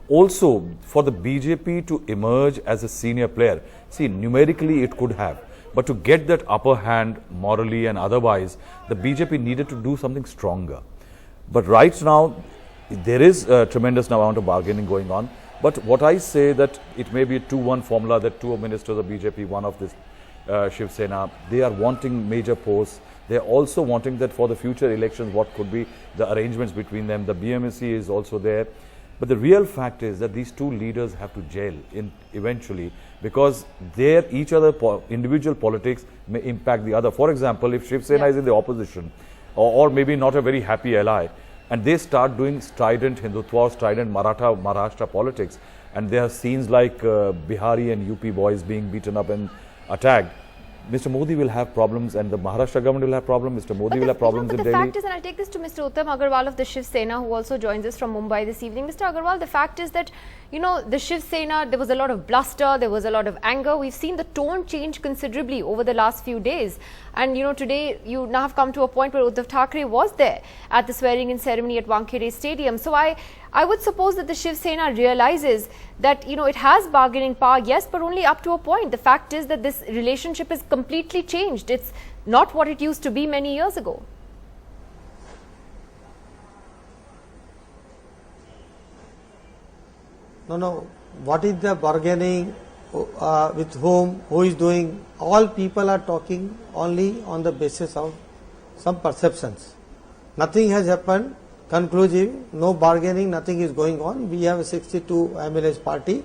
Also, for the BJP to emerge as a senior player, see, numerically it could have, but to get that upper hand morally and otherwise, the BJP needed to do something stronger. But right now, there is a tremendous amount of bargaining going on. But what I say that it may be a 2-1 formula, that 2 ministers of BJP, one of this Shiv Sena, they are wanting major posts. They are also wanting that for the future elections, what could be the arrangements between them. The BMC is also there. But the real fact is that these two leaders have to gel eventually, because their each other individual politics may impact the other. For example, if Shiv Sena is in the opposition, or maybe not a very happy ally, and they start doing strident Hindutva, strident Maharashtra politics, and there are scenes like Bihari and UP boys being beaten up and attacked, Mr. Modi will have problems, and the Maharashtra government will have problems. Mr. Modi will have problems in Delhi. The fact is, and I'll take this to Mr. Uttam Agarwal of the Shiv Sena, who also joins us from Mumbai this evening. Mr. Agarwal, the fact is that, you know, the Shiv Sena, there was a lot of bluster, there was a lot of anger. We've seen the tone change considerably over the last few days. And, you know, today you now have come to a point where Uddhav Thackeray was there at the swearing-in ceremony at Wankhede Stadium. So I would suppose that the Shiv Sena realizes that, you know, it has bargaining power, yes, but only up to a point. The fact is that this relationship is completely changed. It's not what it used to be many years ago. No. What is the bargaining? With whom? Who is doing? All people are talking only on the basis of some perceptions. Nothing has happened conclusive, no bargaining, nothing is going on. We have a 62 MLAs party,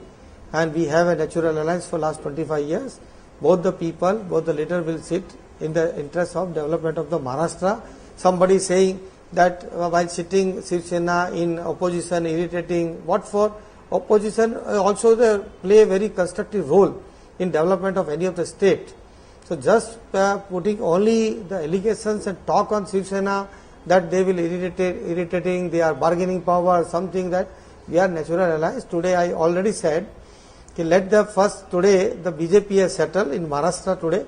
and we have a natural alliance for last 25 years. Both the people, both the leader will sit in the interest of development of the Maharashtra. Somebody saying that while sitting Shiv Sena in opposition, irritating, what for? Opposition also they play a very constructive role in development of any of the state. So just putting only the allegations and talk on Shiv Sena that they will irritating, they are bargaining power, something that we are natural allies. Today I already said, let the first today the BJP has settled in Maharashtra today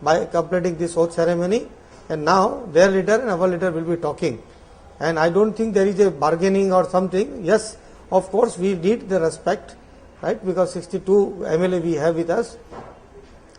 by completing this oath ceremony, and now their leader and our leader will be talking. And I don't think there is a bargaining or something. Yes, of course we need the respect, right, because 62 MLA we have with us,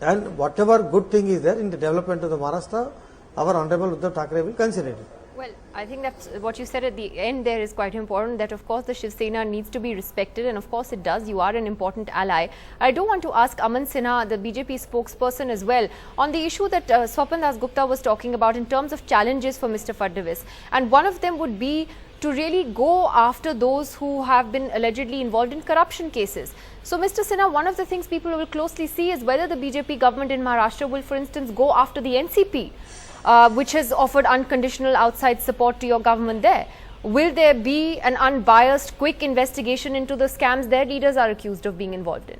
and whatever good thing is there in the development of the Maharashtra, our Honorable Uddhav Thackeray will consider it. Well, I think that's what you said at the end there is quite important, that of course the Shiv Sena needs to be respected, and of course it does. You are an important ally. I do want to ask Aman Sinha, the BJP spokesperson, as well, on the issue that Swapan Das Gupta was talking about in terms of challenges for Mr. Fadnavis, and one of them would be to really go after those who have been allegedly involved in corruption cases. So, Mr. Sinha, one of the things people will closely see is whether the BJP government in Maharashtra will, for instance, go after the NCP, which has offered unconditional outside support to your government there. Will there be an unbiased, quick investigation into the scams their leaders are accused of being involved in?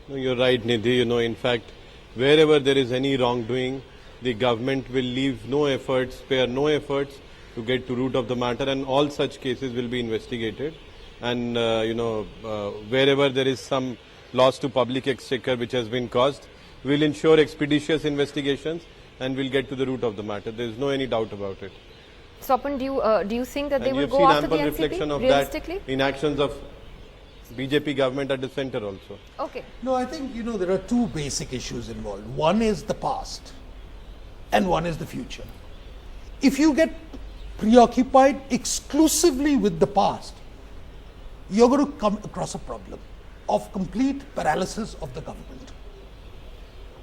No, you're right, Nidhi. You know, in fact, wherever there is any wrongdoing, the government will leave no efforts, spare no efforts to get to root of the matter, and all such cases will be investigated. And, wherever there is some loss to public exchequer which has been caused, we'll ensure expeditious investigations and we'll get to the root of the matter. There is no any doubt about it. Swapan, do you think that they will you've go seen after the ample NCP, reflection of realistically? that in actions of BJP government at the center also. Okay. No, I think, there are two basic issues involved. One is the past and one is the future. If you get preoccupied exclusively with the past, you're going to come across a problem of complete paralysis of the government.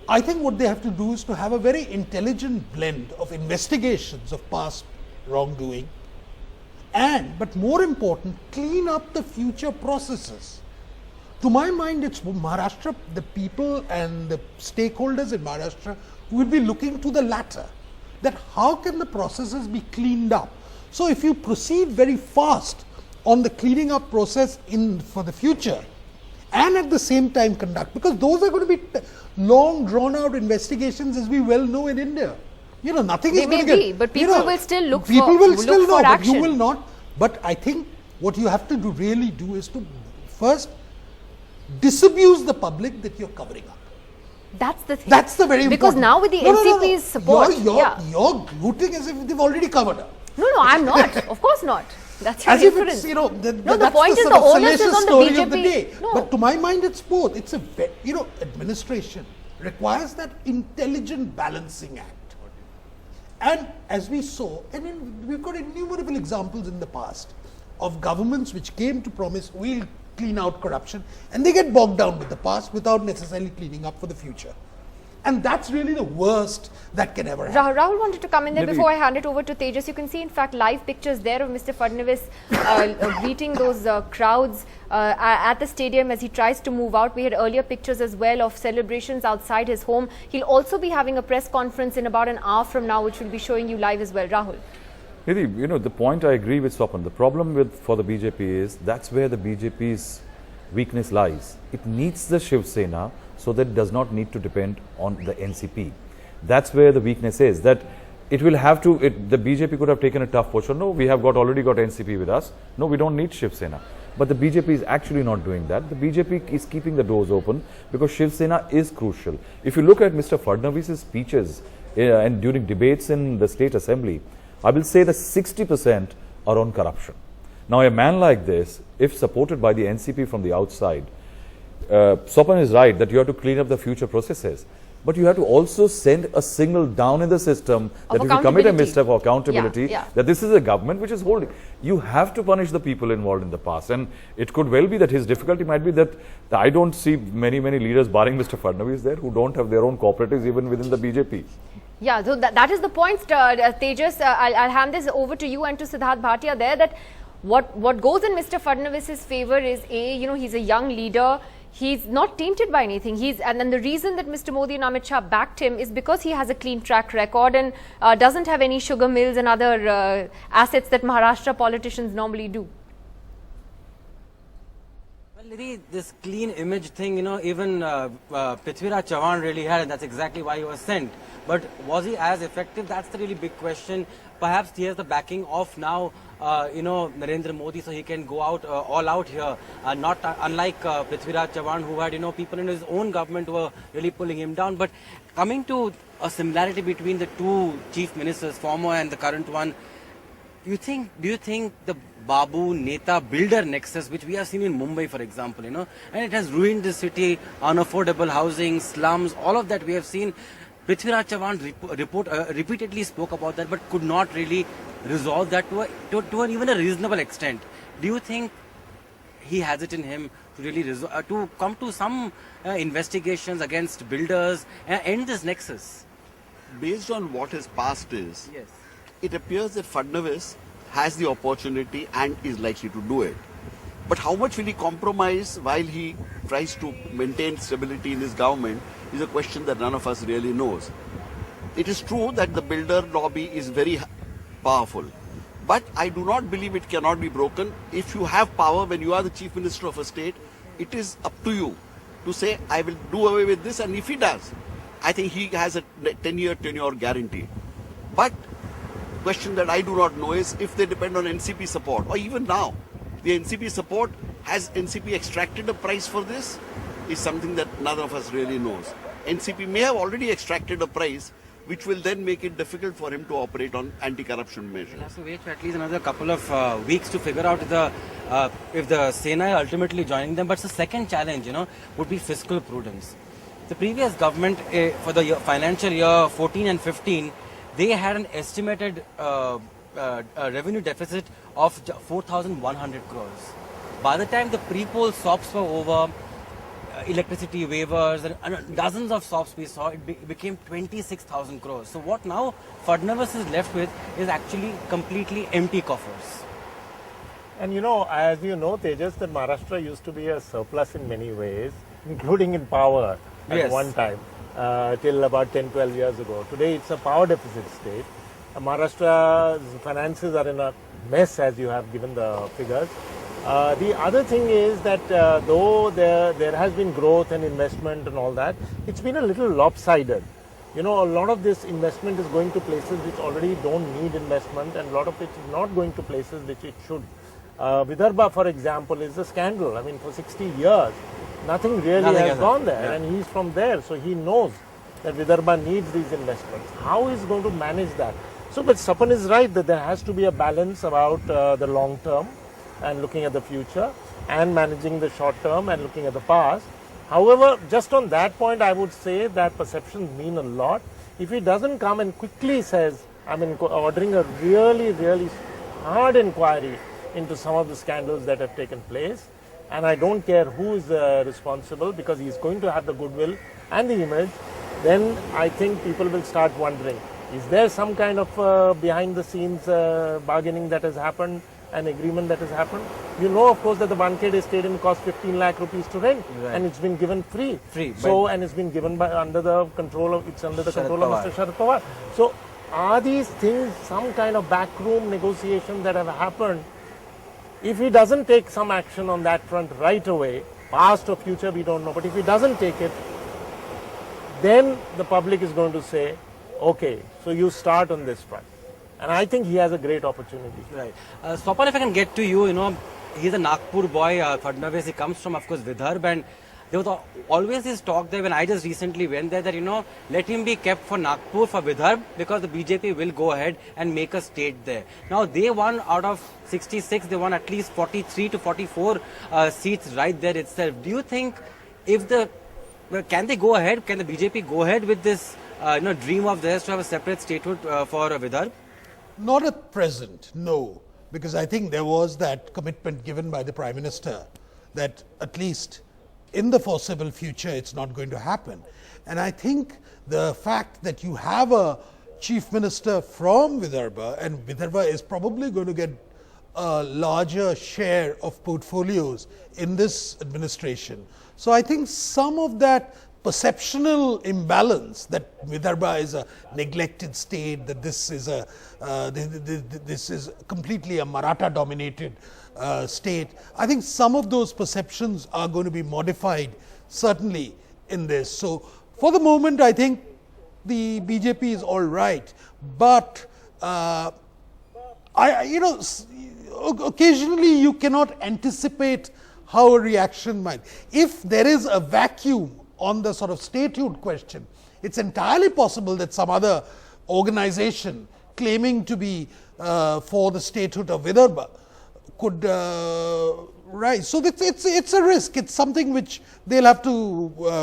I think what they have to do is to have a very intelligent blend of investigations of past wrongdoing and, but more important, clean up the future processes. To my mind, it's Maharashtra, the people and the stakeholders in Maharashtra who will be looking to the latter, that how can the processes be cleaned up. So if you proceed very fast on the cleaning up process for the future, and at the same time conduct, because those are going to be long drawn out investigations, as we well know in India. You know, nothing They is going to may get... be, but people will still look for People will still know, but action. you will not. But I think what you have to really do is to first disabuse the public that you're covering up. That's the thing. That's the very Because important. now with the NCP's support, You're looting as if they've already covered up. No, I'm not. Of course not. That's your As if difference. it's, you know, No, the that's point is sort the of onus is salacious on the story BJP. of the day. No. But to my mind, it's both. It's a, you know, administration requires that intelligent balancing act. And as we saw, and we've got innumerable examples in the past of governments which came to promise we'll clean out corruption, and they get bogged down with the past without necessarily cleaning up for the future. And that's really the worst that can ever happen. Rahul wanted to come in there before I hand it over to Tejas. You can see, in fact, live pictures there of Mr. Fadnavis greeting those crowds at the stadium as he tries to move out. We had earlier pictures as well of celebrations outside his home. He'll also be having a press conference in about an hour from now, which we'll be showing you live as well. Rahul. Nidhi, you know, the point I agree with Swapan. The problem for the BJP is that's where the BJP's weakness lies. It needs the Shiv Sena so that it does not need to depend on the NCP. That's where the weakness is, that it will have to, the BJP could have taken a tough position. No, we have already got NCP with us. No, we don't need Shiv Sena. But the BJP is actually not doing that. The BJP is keeping the doors open because Shiv Sena is crucial. If you look at Mr. Fadnavis' speeches and during debates in the state assembly, I will say that 60% are on corruption. Now, a man like this, if supported by the NCP from the outside, Swapan is right that you have to clean up the future processes. But you have to also send a signal down in the system that if you commit a misstep of accountability, that this is a government which is holding. You have to punish the people involved in the past. And it could well be that his difficulty might be that I don't see many leaders barring Mr. Fadnavis there who don't have their own cooperatives even within the BJP. Yeah, so that is the point, Tejas. I'll hand this over to you and to Siddharth Bhatia there, that what goes in Mr. Fadnavis' favor is, you know, he's a young leader. He's not tainted by anything. And then the reason that Mr. Modi and Amit Shah backed him is because he has a clean track record and doesn't have any sugar mills and other assets that Maharashtra politicians normally do. Well, Nidhi, this clean image thing, you know, even Prithviraj Chauhan really had, and that's exactly why he was sent. But was he as effective? That's the really big question. Perhaps he has the backing of now, you know, Narendra Modi, so he can go out all out here. Not unlike Prithviraj Chauhan, who had, you know, people in his own government who were really pulling him down. But coming to a similarity between the two chief ministers, former and the current one, do you think the Babu Neta builder nexus, which we have seen in Mumbai, for example, you know, and it has ruined the city, unaffordable housing, slums, all of that we have seen. Prithviraj Chauhan repeatedly spoke about that, but could not really resolve that to even a reasonable extent. Do you think he has it in him to really to come to some investigations against builders and end this nexus? Based on what his past is, it appears that Fadnavis has the opportunity and is likely to do it. But how much will he compromise while he tries to maintain stability in his government is a question that none of us really knows. It is true that the builder lobby is very powerful, but I do not believe it cannot be broken. If you have power when you are the chief minister of a state, it is up to you to say, I will do away with this, and if he does, I think he has a 10-year tenure guarantee. But the question that I do not know is if they depend on NCP support, or even now, the NCP support, has NCP extracted a price for this? Is something that none of us really knows. NCP may have already extracted a price, which will then make it difficult for him to operate on anti-corruption measures. We'll have to wait for at least another couple of weeks to figure out if the Sena are ultimately joining them. But the second challenge, you know, would be fiscal prudence. The previous government, for the financial year 14 and 15, they had an estimated revenue deficit of 4,100 crores. By the time the pre-poll SOPs were over, electricity waivers and dozens of SOPs we saw, it became 26,000 crores. So what now Fadnavis is left with is actually completely empty coffers. And you know, as you know, Tejas, that Maharashtra used to be a surplus in many ways, including in power at one time, till about 10-12 years ago. Today it's a power deficit state. Maharashtra's finances are in a mess, as you have given the figures. The other thing is that though there has been growth and investment and all that, it's been a little lopsided. a lot of this investment is going to places which already don't need investment, and a lot of it is not going to places which it should. Vidarbha, for example, is a scandal. I mean, for 60 years, nothing really has gone there, and he's from there, so he knows that Vidarbha needs these investments. How is going to manage that? So, but Sapan is right that there has to be a balance about the long term and looking at the future, and managing the short term and looking at the past. However, just on that point, I would say that perceptions mean a lot. If he doesn't come and quickly says, ordering a really, really hard inquiry into some of the scandals that have taken place, and I don't care who is responsible, because he's going to have the goodwill and the image, then I think people will start wondering, is there some kind of behind the scenes bargaining that has happened, an agreement that has happened? Of course, that the Wankhede Stadium cost 15 lakh rupees to rent, and it's been given free. So, and it's been given under the control of Mr. Sharad Pawar. So, are these things some kind of backroom negotiation that have happened? If he doesn't take some action on that front right away, past or future, we don't know, but if he doesn't take it, then the public is going to say, okay, so you start on this front. And I think he has a great opportunity. Right. Swapan, if I can get to you, he's a Nagpur boy, Fadnavis, he comes from, of course, Vidarbha, and there was always this talk there when I just recently went there that, let him be kept for Nagpur, for Vidarbha, because the BJP will go ahead and make a state there. Now, they won out of 66, they won at least 43 to 44 seats right there itself. Do you think can they go ahead, can the BJP go ahead with this dream of theirs to have a separate statehood for Vidarbha? Not at present, no, because I think there was that commitment given by the Prime Minister that at least in the foreseeable future it's not going to happen. And I think the fact that you have a Chief Minister from Vidarbha, and Vidarbha is probably going to get a larger share of portfolios in this administration. So I think some of that perceptional imbalance that Vidarbha is a neglected state, that this is this is completely a Maratha dominated state. I think some of those perceptions are going to be modified certainly in this. So for the moment, I think the BJP is all right, but occasionally you cannot anticipate how a reaction might. If there is a vacuum on the sort of statehood question, it's entirely possible that some other organization claiming to be for the statehood of Vidarbha could rise. So it's a risk. It's something which they'll have to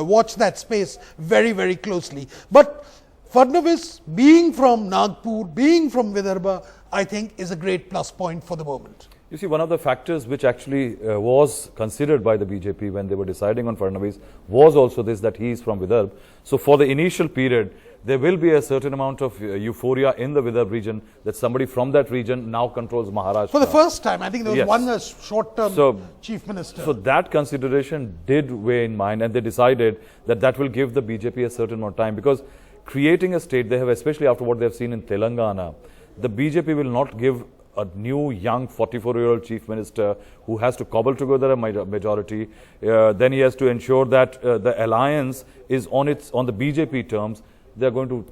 watch that space very, very closely. But Fadnavis, being from Nagpur, being from Vidarbha, I think is a great plus point for the moment. You see, one of the factors which actually was considered by the BJP when they were deciding on Fadnavis was also this, that he is from Vidarbha. So for the initial period, there will be a certain amount of euphoria in the Vidarbha region that somebody from that region now controls Maharashtra. For the first time, I think there was one short-term chief minister. So that consideration did weigh in mind, and they decided that that will give the BJP a certain amount of time, because creating a state, they have, especially after what they have seen in Telangana, the BJP will not give a new young 44-year-old chief minister who has to cobble together a majority. Then he has to ensure that the alliance is on the BJP terms. They are going to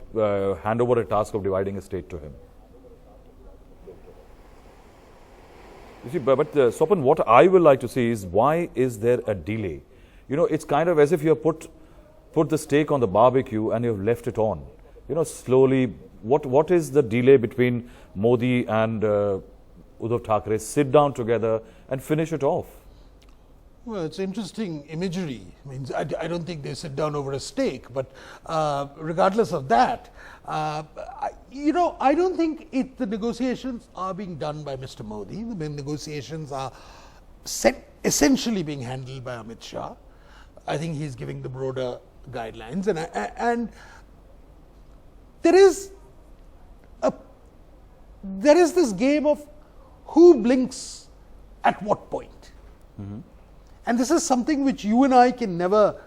hand over a task of dividing a state to him. You see, but Swapan, what I would like to see is, why is there a delay? It's kind of as if you have put the steak on the barbecue and you have left it on. Slowly. What is the delay between Modi and Uddhav Thackeray sit down together and finish it off? Well, it's interesting imagery. I don't think they sit down over a steak, but regardless of that, I don't think the negotiations are being done by Mr. Modi. The negotiations are essentially being handled by Amit Shah. I think he's giving the broader guidelines, and there is this game of who blinks at what point. Mm-hmm. And this is something which you and I can never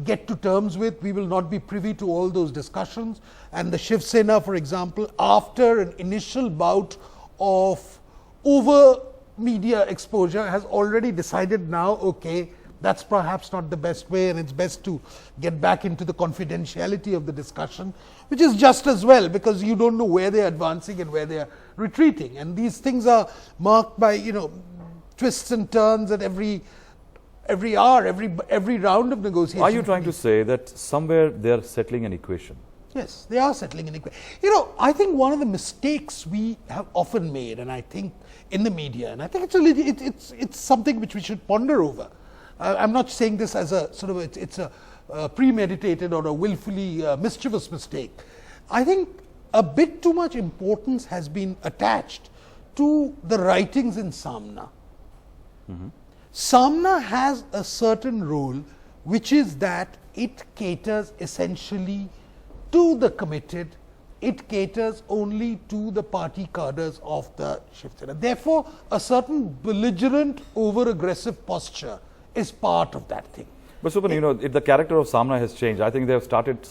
get to terms with. We will not be privy to all those discussions. And the Shiv Sena, for example, after an initial bout of over media exposure, has already decided now, okay, that's perhaps not the best way, and it's best to get back into the confidentiality of the discussion, which is just as well, because you don't know where they're advancing and where they're retreating. And these things are marked by, twists and turns at every hour, every round of negotiation. Are you trying to say that somewhere they're settling an equation? Yes, they are settling an equation. I think one of the mistakes we have often made, and I think in the media, and I think it's something which we should ponder over. I'm not saying this as a sort of it's a premeditated or a willfully mischievous mistake. I think a bit too much importance has been attached to the writings in Samna. Samna has a certain role, which is that it caters essentially to the committed, it caters only to the party cadres of the Shiv Sena. Therefore, a certain belligerent, over-aggressive posture is part of that thing. But Supan, the character of Samna has changed. I think they have started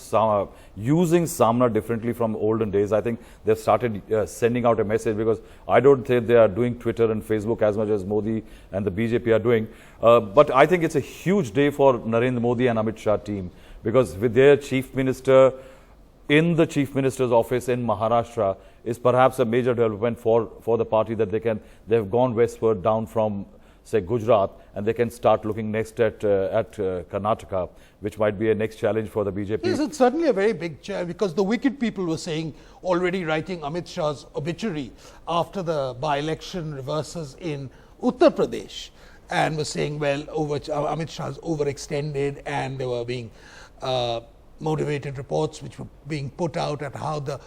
using Samna differently from olden days. I think they've started sending out a message, because I don't think they are doing Twitter and Facebook as much as Modi and the BJP are doing. But I think it's a huge day for Narendra Modi and Amit Shah team, because with their chief minister in the chief minister's office in Maharashtra is perhaps a major development for the party, that they have gone westward down from, say, Gujarat, and they can start looking next at Karnataka, which might be a next challenge for the BJP. Yes, it's certainly a very big challenge, because the wicked people were already writing Amit Shah's obituary after the by-election reverses in Uttar Pradesh, and were saying, well, Amit Shah's overextended, and there were being motivated reports which were being put out at how the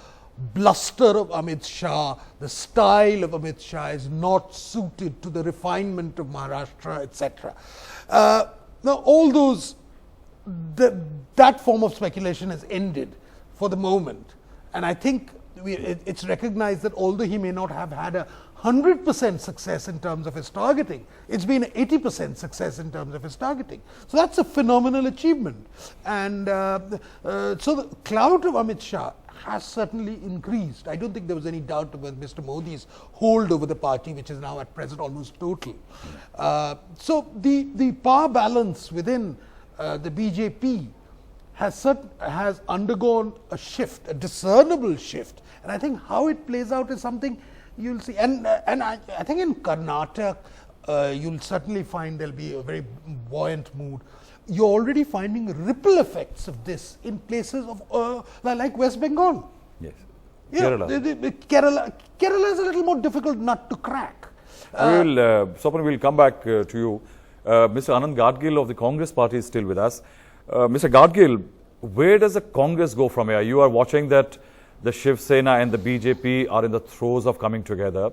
bluster of Amit Shah, the style of Amit Shah is not suited to the refinement of Maharashtra, etc. Now, all those, that form of speculation has ended for the moment, and I think it's recognized that although he may not have had a 100% success in terms of his targeting, it's been 80% success in terms of his targeting. So that's a phenomenal achievement, and so the clout of Amit Shah has certainly increased. I don't think there was any doubt about Mr. Modi's hold over the party, which is now at present almost total. So the power balance within the BJP has undergone a shift, a discernible shift, and I think how it plays out is something you'll see. And I think in Karnataka, you'll certainly find there'll be a very buoyant mood. You're already finding ripple effects of this in places of like West Bengal. Yes. Kerala is a little more difficult nut to crack. Sopan, we'll come back to you. Mr. Anand Gadgil of the Congress party is still with us. Mr. Gadgil, where does the Congress go from here? You are watching that the Shiv Sena and the BJP are in the throes of coming together.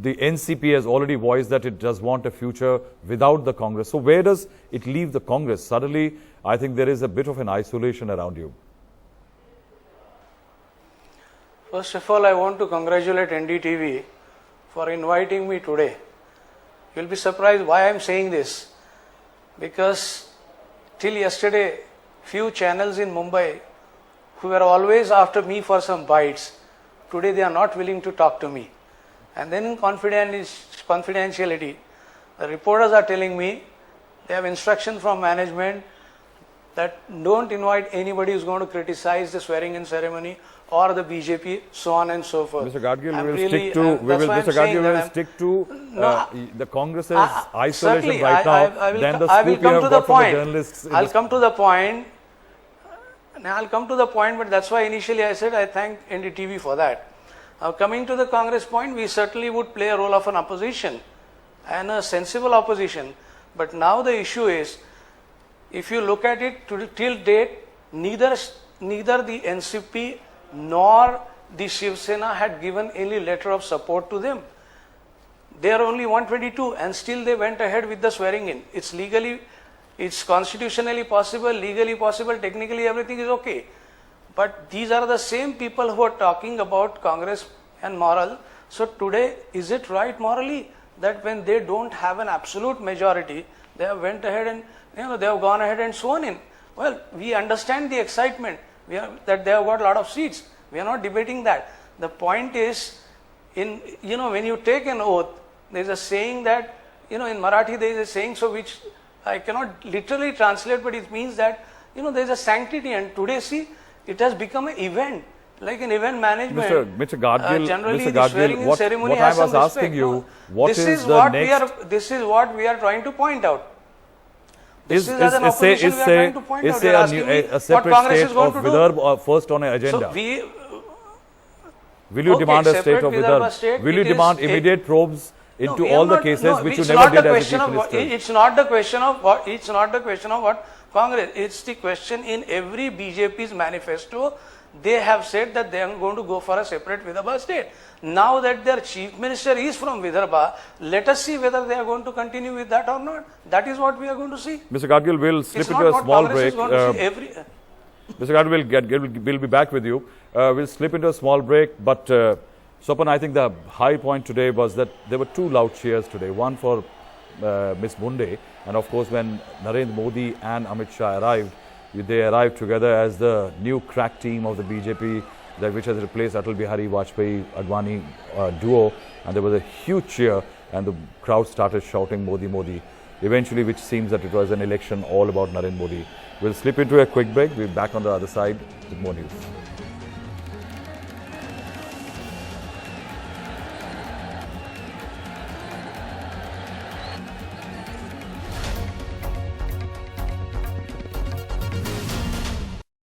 The NCP has already voiced that it does want a future without the Congress. So where does it leave the Congress? Suddenly, I think there is a bit of an isolation around you. First of all, I want to congratulate NDTV for inviting me today. You will be surprised why I am saying this. Because till yesterday, few channels in Mumbai who were always after me for some bites, today they are not willing to talk to me. And then in confidentiality, the reporters are telling me they have instruction from management that don't invite anybody who's going to criticize the swearing-in ceremony or the BJP, so on and so forth. Mr. Gadgil, we will stick to the Congress's isolation right now. Then the scoop you have got from the journalists. I'll come to the point. I'll come to the point, but that's why initially I said I thank NDTV for that. Now, coming to the Congress point, we certainly would play a role of an opposition and a sensible opposition. But now the issue is, if you look at it till date, neither the NCP nor the Shiv Sena had given any letter of support to them. They are only 122 and still they went ahead with the swearing in. It's constitutionally possible, legally possible, technically everything is okay. But these are the same people who are talking about Congress and moral. So today, is it right morally that when they don't have an absolute majority, they have went ahead and they have gone ahead and sworn in? Well, we understand the excitement that they have got a lot of seats. We are not debating that. The point is, when you take an oath, there is a saying that in Marathi there is a saying, so which I cannot literally translate, but it means that, there is a sanctity, and today, see, it has become an event, like an event management. Mr. Gadgil, generally Mr. the swearing Gadgil, in what ceremony I has was some asking respect. you, what this is is the what next... This is what we are trying to point out. This is as an is opposition we are trying to point out. You are asking me a separate what Congress state is going of to do. Vidarbha first on an agenda? So Will you demand a state separate of Vidarbha Vidarbha? state, Will you it is demand a- immediate probes into we all have the not- cases no, which you it's never not did the as a question chief of minister? It's not the question of what. It's not the question of what Congress. It's the question in every BJP's manifesto. They have said that they are going to go for a separate Vidarbha state. Now that their chief minister is from Vidarbha, let us see whether they are going to continue with that or not. That is what we are going to see. Mr. Gadgil, we'll slip It's into not a what small Congress break. is going to see every. Mr. Gadgil, we'll be back with you. We'll slip into a small break, but Sopan, I think the high point today was that there were two loud cheers today. One for Ms. Munde, and of course when Narendra Modi and Amit Shah arrived, they arrived together as the new crack team of the BJP, which has replaced Atal Bihari Vajpayee Advani duo, and there was a huge cheer and the crowd started shouting Modi, Modi, eventually which seems that it was an election all about Narendra Modi. We'll slip into a quick break. We'll be back on the other side with more news.